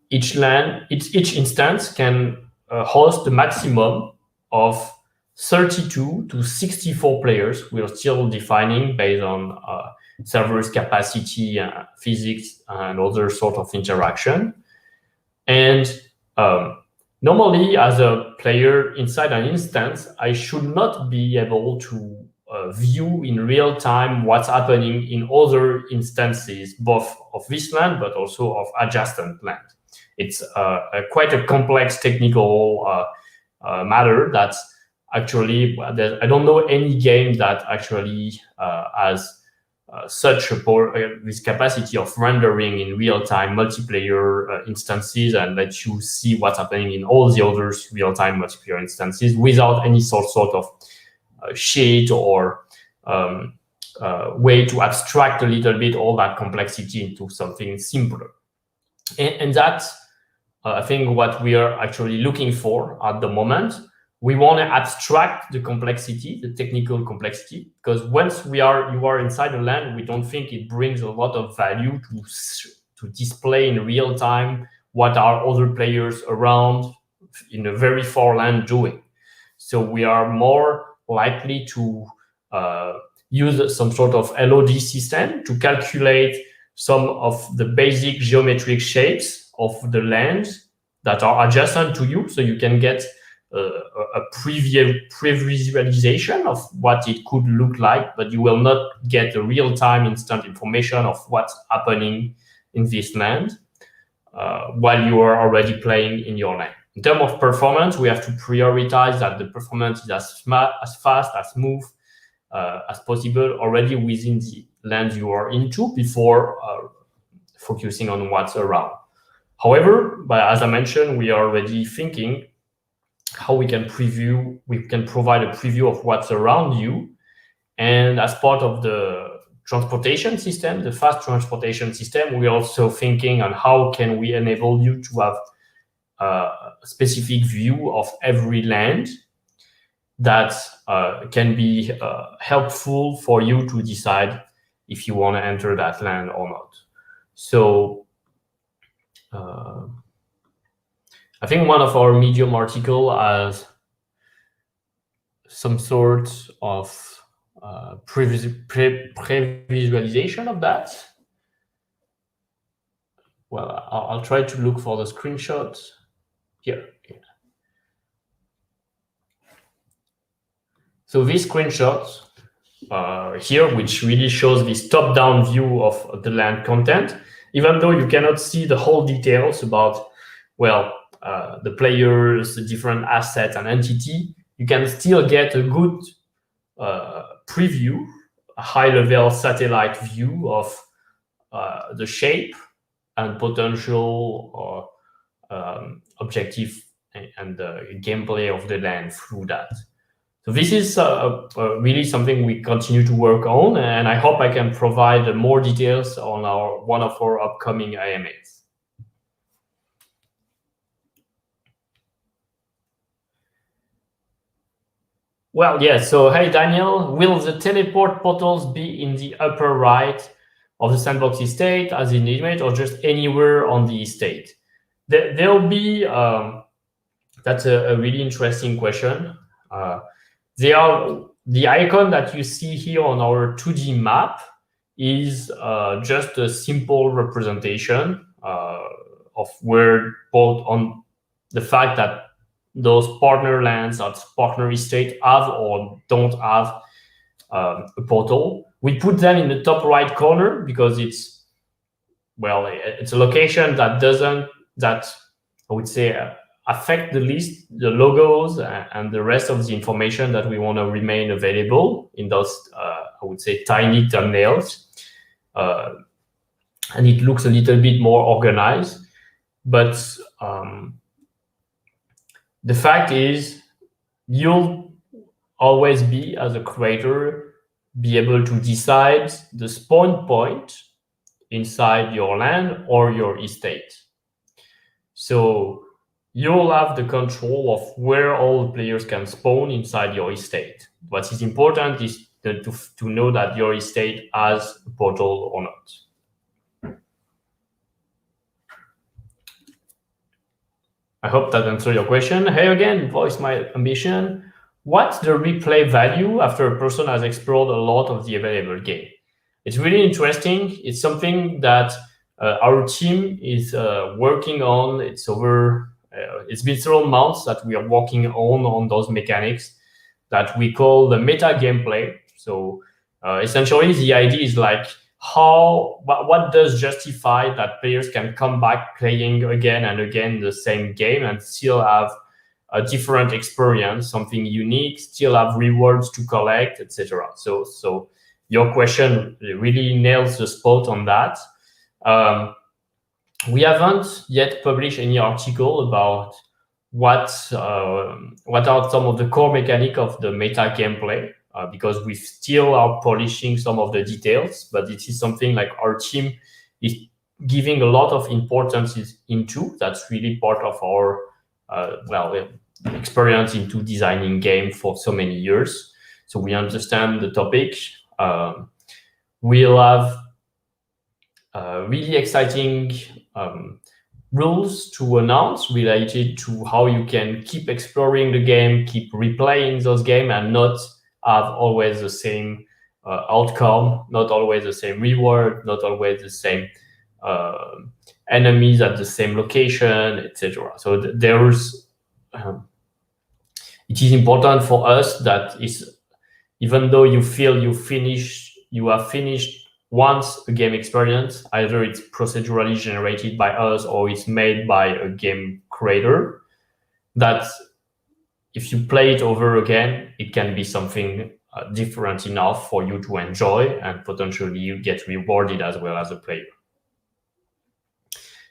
Speaker 1: each instance can host the maximum of 32 to 64 players. We are still defining based on server's capacity, physics, and other sort of interaction. And normally, as a player inside an instance, I should not be able to view in real time what's happening in other instances, both of this land, but also of adjacent land. It's quite a complex technical matter that's actually, I don't know any game that actually has such this capacity of rendering in real-time multiplayer instances and let you see what's happening in all the other real-time multiplayer instances without any sort of sheet or way to abstract a little bit all that complexity into something simpler. And that's, I think, what we are actually looking for at the moment. We want to abstract the complexity, the technical complexity, because once you are inside the land, we don't think it brings a lot of value to display in real time what are other players around in a very far land doing. So we are more likely to use some sort of LOD system to calculate some of the basic geometric shapes of the land that are adjacent to you, so you can get a pre-visualization of what it could look like, but you will not get a real-time instant information of what's happening in this land while you are already playing in your land. In terms of performance, we have to prioritize that the performance is as fast, as smooth as possible already within the land you are into before focusing on what's around. However, as I mentioned, we are already thinking how we can provide a preview of what's around you. And as part of the transportation system, the fast transportation system, we're also thinking on how can we enable you to have a specific view of every land that can be helpful for you to decide if you want to enter that land or not. So I think one of our Medium article has some sort of pre-visualization of that. Well, I'll try to look for the screenshots here. So this screenshot here, which really shows this top-down view of the land content, even though you cannot see the whole details about, well, the players, the different assets and entity, you can still get a good preview, a high-level satellite view of the shape and potential objective and the gameplay of the land through that. So this is really something we continue to work on, and I hope I can provide more details on one of our upcoming AMAs. Well, yes. So, hey, Daniel, will the teleport portals be in the upper right of the Sandbox estate as in animate, or just anywhere on the estate? There'll be, that's a really interesting question. The icon that you see here on our 2D map is just a simple representation of where both on the fact that those partner lands or partner estate have or don't have a portal. We put them in the top right corner because it's a location that I would say affect the list, the logos, and the rest of the information that we want to remain available in those, I would say, tiny thumbnails. And it looks a little bit more organized. But the fact is, you'll always be, as a creator, be able to decide the spawn point inside your land or your estate. So you'll have the control of where all the players can spawn inside your estate. What is important is to know that your estate has a portal or not. I hope that answers your question. Hey again, voice my ambition. What's the replay value after a person has explored a lot of the available game? It's really interesting. It's something that our team is working on. It's been several months that we are working on those mechanics that we call the meta gameplay. So essentially, the idea is like what does justify that players can come back playing again and again the same game and still have a different experience, something unique, still have rewards to collect, etc. So your question really nails the spot on that. We haven't yet published any article about what are some of the core mechanics of the meta gameplay, because we still are polishing some of the details, but it is something like our team is giving a lot of importance into. That's really part of our experience into designing game for so many years. So we understand the topic. We'll have really exciting rules to announce related to how you can keep exploring the game, keep replaying those games, and not have always the same outcome, not always the same reward, not always the same enemies at the same location, etc. So there's it is important for us that is, even though you feel you have finished once a game experience, either it's procedurally generated by us or it's made by a game creator, that if you play it over again, it can be something different enough for you to enjoy, and potentially you get rewarded as well as a player.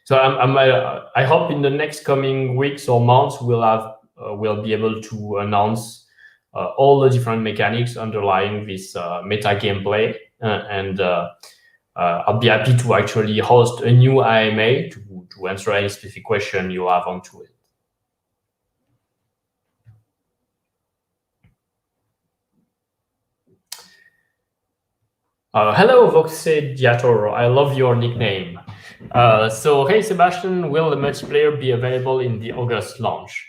Speaker 1: So I hope in the next coming weeks or months we'll be able to announce all the different mechanics underlying this meta gameplay, and I'll be happy to actually host a new AMA to answer any specific question you have onto it. Hello, Voxel, I love your nickname. So, hey, Sebastian, will the multiplayer be available in the August launch?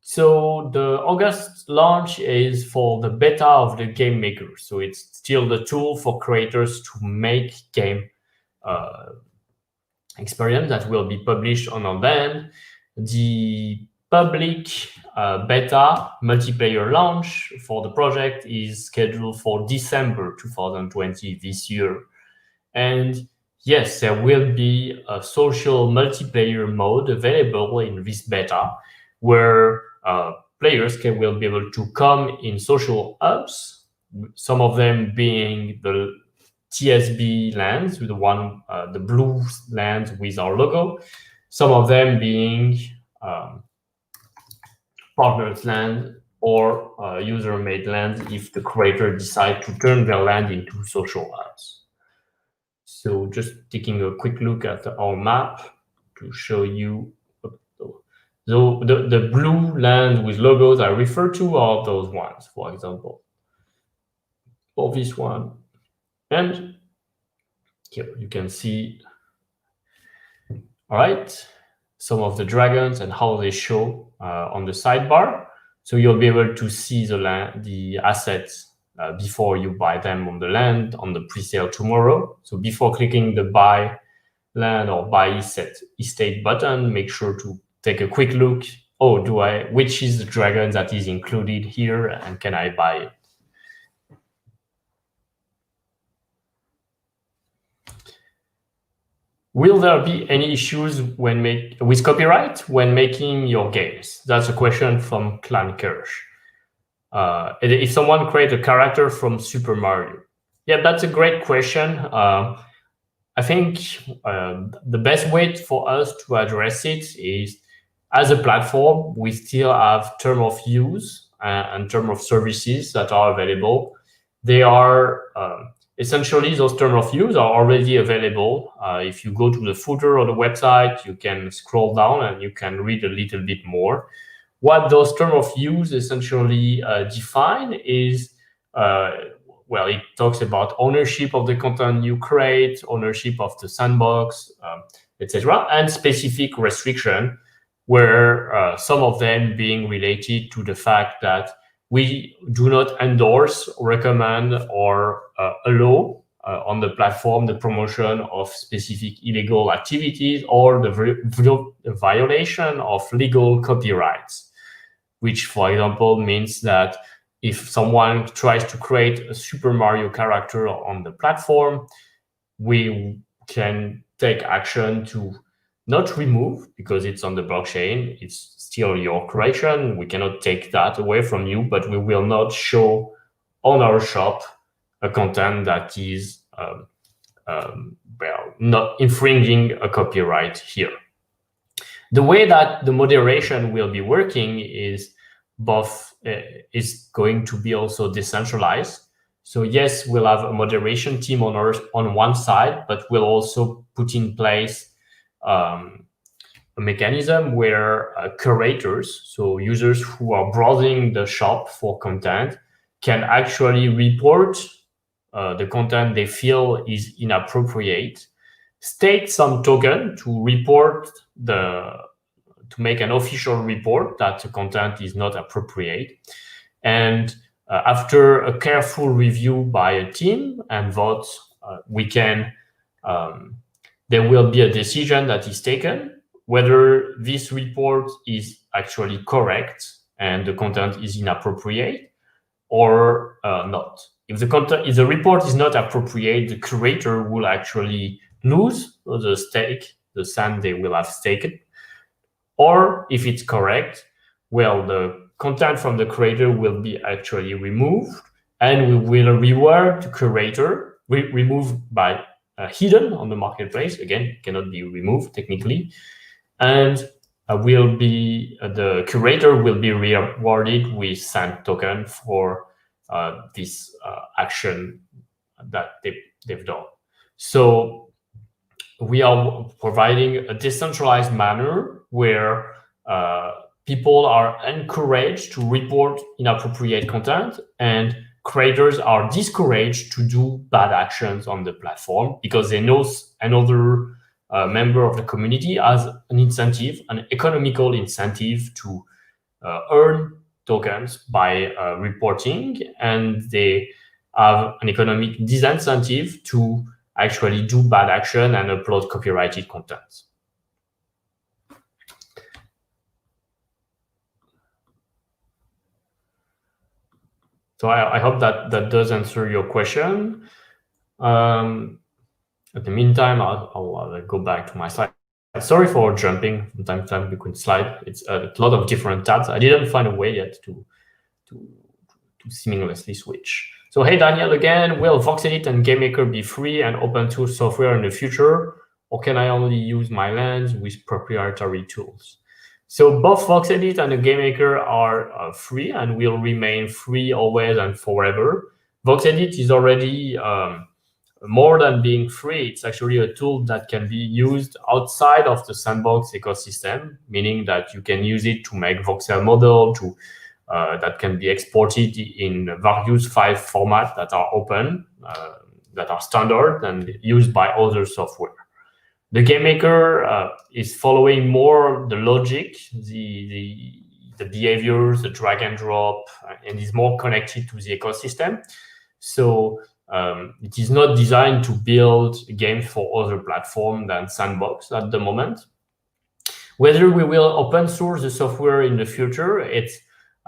Speaker 1: So the August launch is for the beta of the game maker. So it's still the tool for creators to make game experience that will be published on our land. The public beta multiplayer launch for the project is scheduled for December 2020 this year. And yes, there will be a social multiplayer mode available in this beta, where players will be able to come in social hubs, some of them being the TSB lands, with the blue lands with our logo, some of them being partners land or user-made lands if the creator decides to turn their land into social hubs. So just taking a quick look at our map to show you. So the blue land with logos I refer to are those ones, for example, for this one. And here you can see, all right, some of the dragons and how they show on the sidebar. So you'll be able to see the assets before you buy them on the land on the pre-sale tomorrow. So before clicking the buy land or buy estate button, make sure to take a quick look. Oh, which is the dragon that is included here, and can I buy it? Will there be any issues with copyright when making your games? That's a question from Clan Kirsch. If someone creates a character from Super Mario. Yeah, that's a great question. I think the best way for us to address it is, as a platform, we still have term of use and term of services that are available. They are essentially, those term of use are already available. If you go to the footer of the website, you can scroll down and you can read a little bit more. What those term of use essentially define is, well, it talks about ownership of the content you create, ownership of the sandbox, etc., and specific restriction, where some of them being related to the fact that we do not endorse, recommend, or allow on the platform the promotion of specific illegal activities or the violation of legal copyrights, which, for example, means that if someone tries to create a Super Mario character on the platform, we can take action to not remove, because it's on the blockchain, it's still your creation, we cannot take that away from you, but we will not show on our shop a content that is well, not infringing a copyright here. The way that the moderation will be working is is going to be also decentralized. So yes, we'll have a moderation team on one side, but we'll also put in place a mechanism where curators, so users who are browsing the shop for content, can actually report the content they feel is inappropriate, stake some token to report to make an official report that the content is not appropriate, and after a careful review by a team and vote, we can there will be a decision that is taken whether this report is actually correct and the content is inappropriate or not. If the report is not appropriate, the curator will actually lose the stake, the sand they will have staked. Or if it's correct, well, the content from the creator will be actually removed, and we will reward the curator, removed by hidden on the marketplace. Again, cannot be removed technically, and the curator will be rewarded with sand token for this action that they've done. So we are providing a decentralized manner where people are encouraged to report inappropriate content and creators are discouraged to do bad actions on the platform because they know another member of the community has an incentive, an economical incentive to earn tokens by reporting, and they have an economic disincentive to actually do bad action and upload copyrighted content. So I hope that does answer your question. At the meantime, I'll go back to my slide. Sorry for jumping from time to time between slides. It's a lot of different tabs. I didn't find a way yet to seamlessly switch. So hey, Daniel again, will VoxEdit and GameMaker be free and open source software in the future, or can I only use my lens with proprietary tools? So both VoxEdit and the GameMaker are free and will remain free always and forever. VoxEdit is already more than being free. It's actually a tool that can be used outside of the Sandbox ecosystem, meaning that you can use it to make Voxel model, that can be exported in various file formats that are open, that are standard and used by other software. The GameMaker is following more the logic, the behaviors, the drag and drop, and is more connected to the ecosystem. So it is not designed to build games for other platforms than Sandbox at the moment. Whether we will open source the software in the future,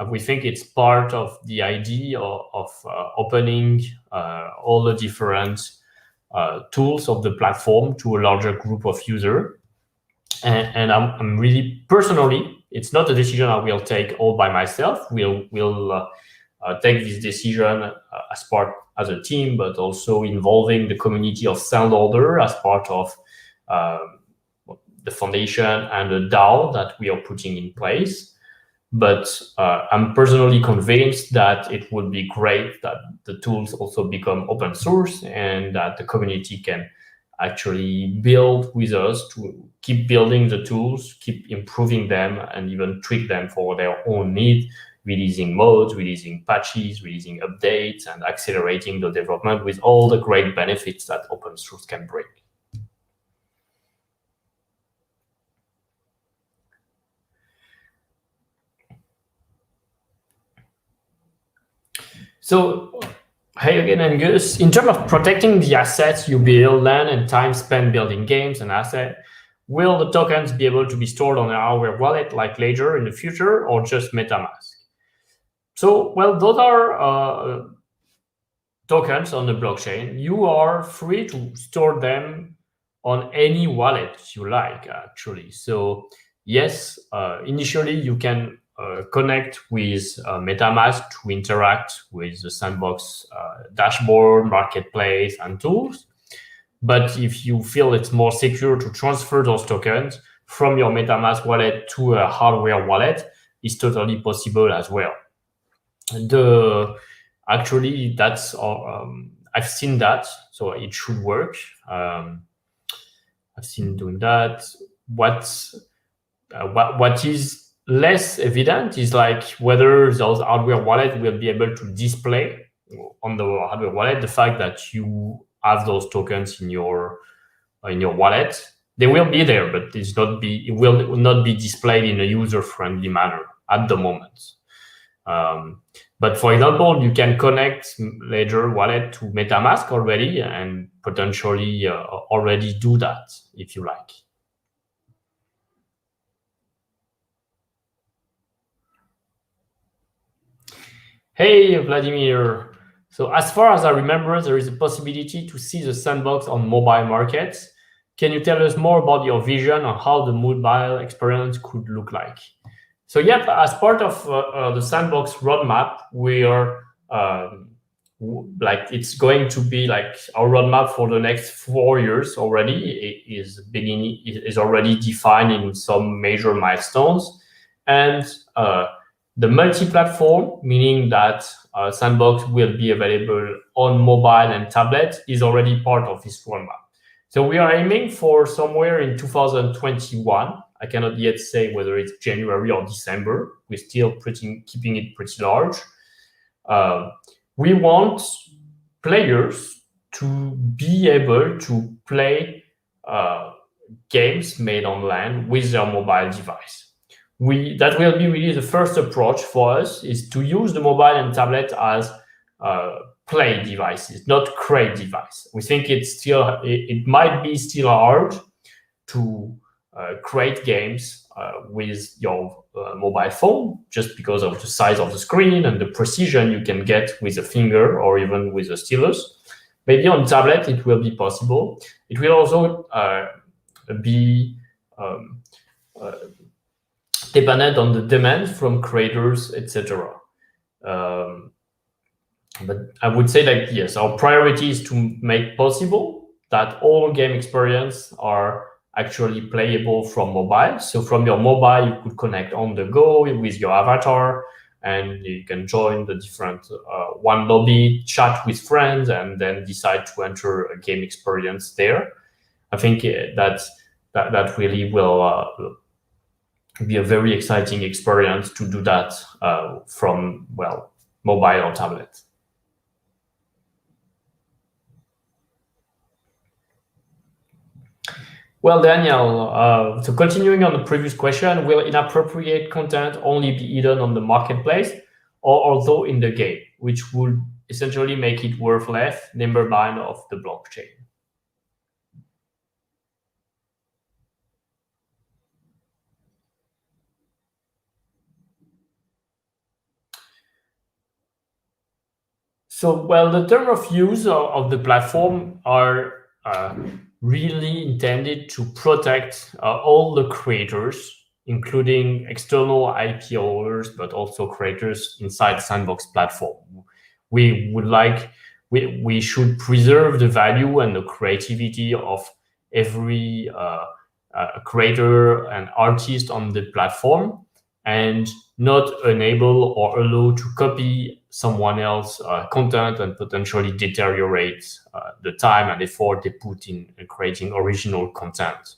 Speaker 1: we think it's part of the idea of opening all the different tools of the platform to a larger group of users. And I'm really personally, it's not a decision I will take all by myself. We'll take this decision as a team, but also involving the community of Soundorder as part of the foundation and the DAO that we are putting in place. But I'm personally convinced that it would be great that the tools also become open source and that the community can actually build with us to keep building the tools, keep improving them, and even tweak them for their own need, releasing modes, releasing patches, releasing updates, and accelerating the development with all the great benefits that open source can bring. So, hey again, Angus. In terms of protecting the assets you build, land, and time spent building games and assets, will the tokens be able to be stored on a hardware wallet like Ledger in the future, or just MetaMask? So, well, those are tokens on the blockchain. You are free to store them on any wallet you like, actually. So, yes, initially you can connect with MetaMask to interact with the Sandbox dashboard, marketplace, and tools. But if you feel it's more secure to transfer those tokens from your MetaMask wallet to a hardware wallet, it's totally possible as well. Actually, that's I've seen that, so it should work. I've seen doing that. What is less evident is like whether those hardware wallet will be able to display on the hardware wallet the fact that you have those tokens in your wallet. They will be there, but it will not be displayed in a user-friendly manner at the moment. But for example, you can connect Ledger wallet to MetaMask already and potentially already do that if you like. Hey, Vladimir. So as far as I remember, there is a possibility to see the Sandbox on mobile markets. Can you tell us more about your vision on how the mobile experience could look like? So yep, as part of the Sandbox roadmap, we are like it's going to be like our roadmap for the next 4 years already. It is already defined in some major milestones, and the multi-platform, meaning that Sandbox will be available on mobile and tablet, is already part of this roadmap. So we are aiming for somewhere in 2021. I cannot yet say whether it's January or December. We're still keeping it pretty large. We want players to be able to play games made online with their mobile device. That will be really the first approach for us, is to use the mobile and tablet as play devices, not create device. We think it might be still hard to create games with your mobile phone, just because of the size of the screen and the precision you can get with a finger or even with a stylus. Maybe on tablet it will be possible. It will also be dependent on the demand from creators, etc. But I would say that yes, our priority is to make possible that all game experience are actually playable from mobile. So from your mobile, you could connect on the go with your avatar, and you can join the different one lobby, chat with friends, and then decide to enter a game experience there. I think that really will be a very exciting experience to do that from, well, mobile or tablet. Well, Daniel, so continuing on the previous question, will inappropriate content only be hidden on the marketplace or also in the game, which would essentially make it worthless, never mind of the blockchain? So, well, the term of use of the platform are really intended to protect all the creators, including external IP holders, but also creators inside Sandbox platform. We should preserve the value and the creativity of every creator and artist on the platform, and not enable or allow to copy someone else's content and potentially deteriorate the time and effort they put in creating original content.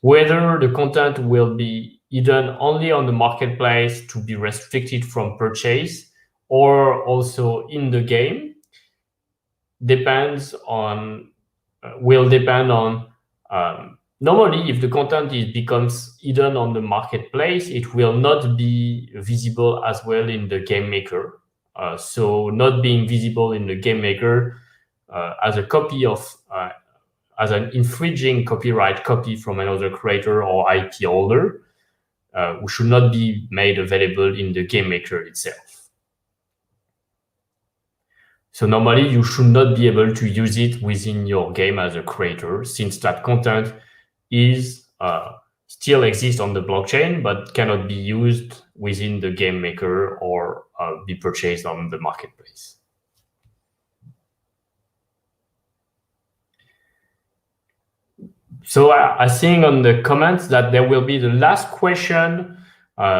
Speaker 1: Whether the content will be hidden only on the marketplace to be restricted from purchase or also in the game will depend on normally, if the content becomes hidden on the marketplace, it will not be visible as well in the game maker. So not being visible in the game maker as a copy of, as an infringing copyright copy from another creator or IP holder, should not be made available in the game maker itself. So normally you should not be able to use it within your game as a creator, since that content is still exists on the blockchain, but cannot be used within the game maker or be purchased on the marketplace. So I think on the comments that there will be the last question.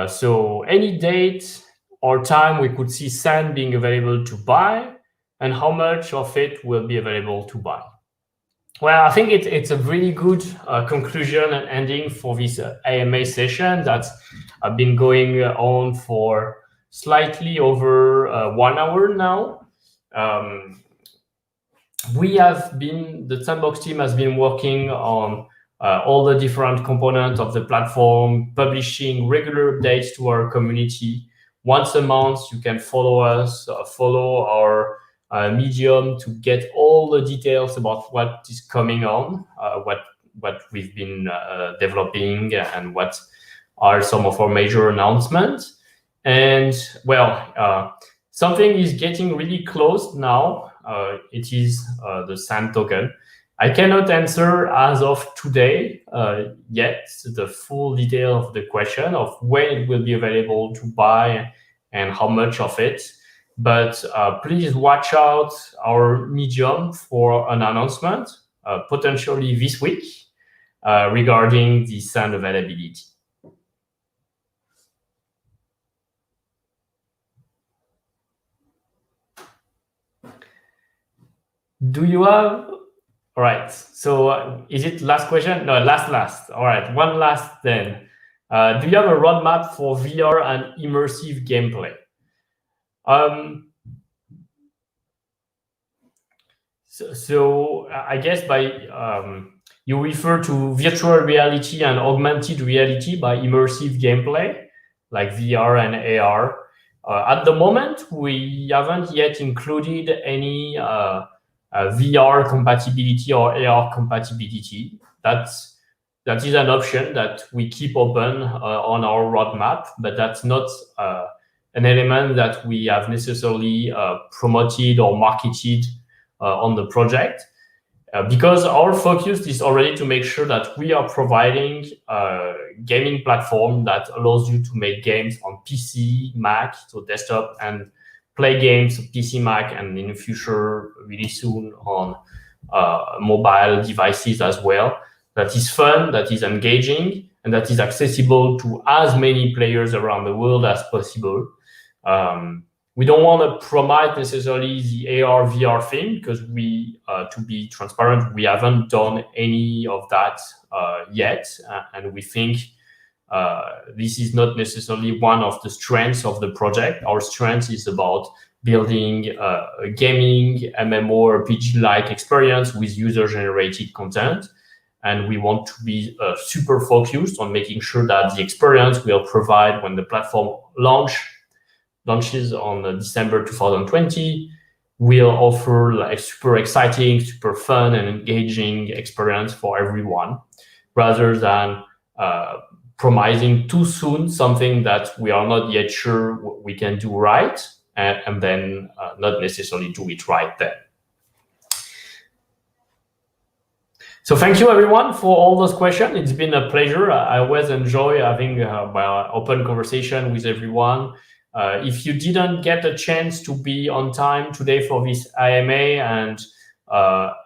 Speaker 1: So any date or time we could see Sand being available to buy, and how much of it will be available to buy? Well, I think it's a really good conclusion and ending for this AMA session that's been going on for slightly over 1 hour now. The Sandbox team has been working on all the different components of the platform, publishing regular updates to our community, once a month. You can follow us, follow our Medium to get all the details about what is coming on, what we've been developing, and what are some of our major announcements. And well, something is getting really close now. It is the SAN token. I cannot answer as of today yet the full detail of the question of when it will be available to buy and how much of it. But please watch out our Medium for an announcement, potentially this week, regarding the SAN availability. Do you have? All right. So is it last question? No, last. All right. One last then. Do you have a roadmap for VR and immersive gameplay? So I guess by you refer to virtual reality and augmented reality by immersive gameplay, like VR and AR. At the moment, we haven't yet included any VR compatibility or AR compatibility. That is an option that we keep open on our roadmap, but that's not an element that we have necessarily promoted or marketed on the project, because our focus is already to make sure that we are providing a gaming platform that allows you to make games on PC, Mac, so desktop, and play games PC, Mac, and in the future, really soon, on mobile devices as well. That is fun, that is engaging, and that is accessible to as many players around the world as possible. We don't want to promote necessarily the AR VR thing because we, to be transparent, we haven't done any of that yet, and we think this is not necessarily one of the strengths of the project. Our strength is about building a gaming MMORPG-like experience with user-generated content, and we want to be super focused on making sure that the experience we'll provide when the platform launches on December 2020 will offer like super exciting, super fun, and engaging experience for everyone, rather than promising too soon something that we are not yet sure we can do right, and then not necessarily do it right then. So thank you everyone for all those questions. It's been a pleasure. I always enjoy having open conversation with everyone. If you didn't get a chance to be on time today for this AMA and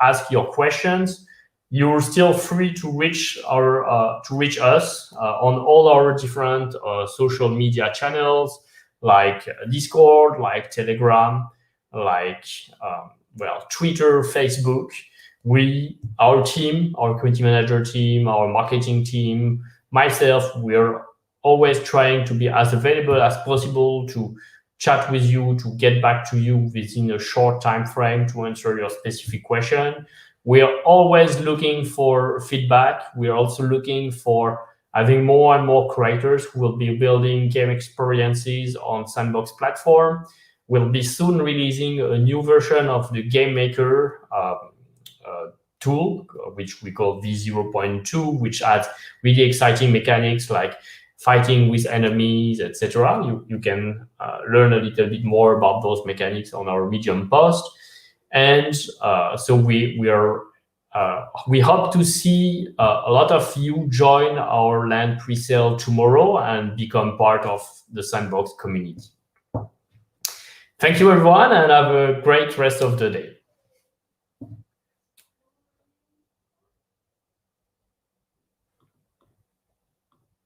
Speaker 1: ask your questions, you're still free to reach us on all our different social media channels, like Discord, like Telegram, like Twitter, Facebook. Our team, our community manager team, our marketing team, myself, we're always trying to be as available as possible to chat with you, to get back to you within a short time frame to answer your specific question. We are always looking for feedback. We are also looking for having more and more creators who will be building game experiences on Sandbox platform. We'll be soon releasing a new version of the Game Maker tool, which we call V0.2, which adds really exciting mechanics like fighting with enemies, etc. You can learn a little bit more about those mechanics on our Medium post. And so we hope to see a lot of you join our land pre-sale tomorrow and become part of the Sandbox community. Thank you, everyone, and have a great rest of the day.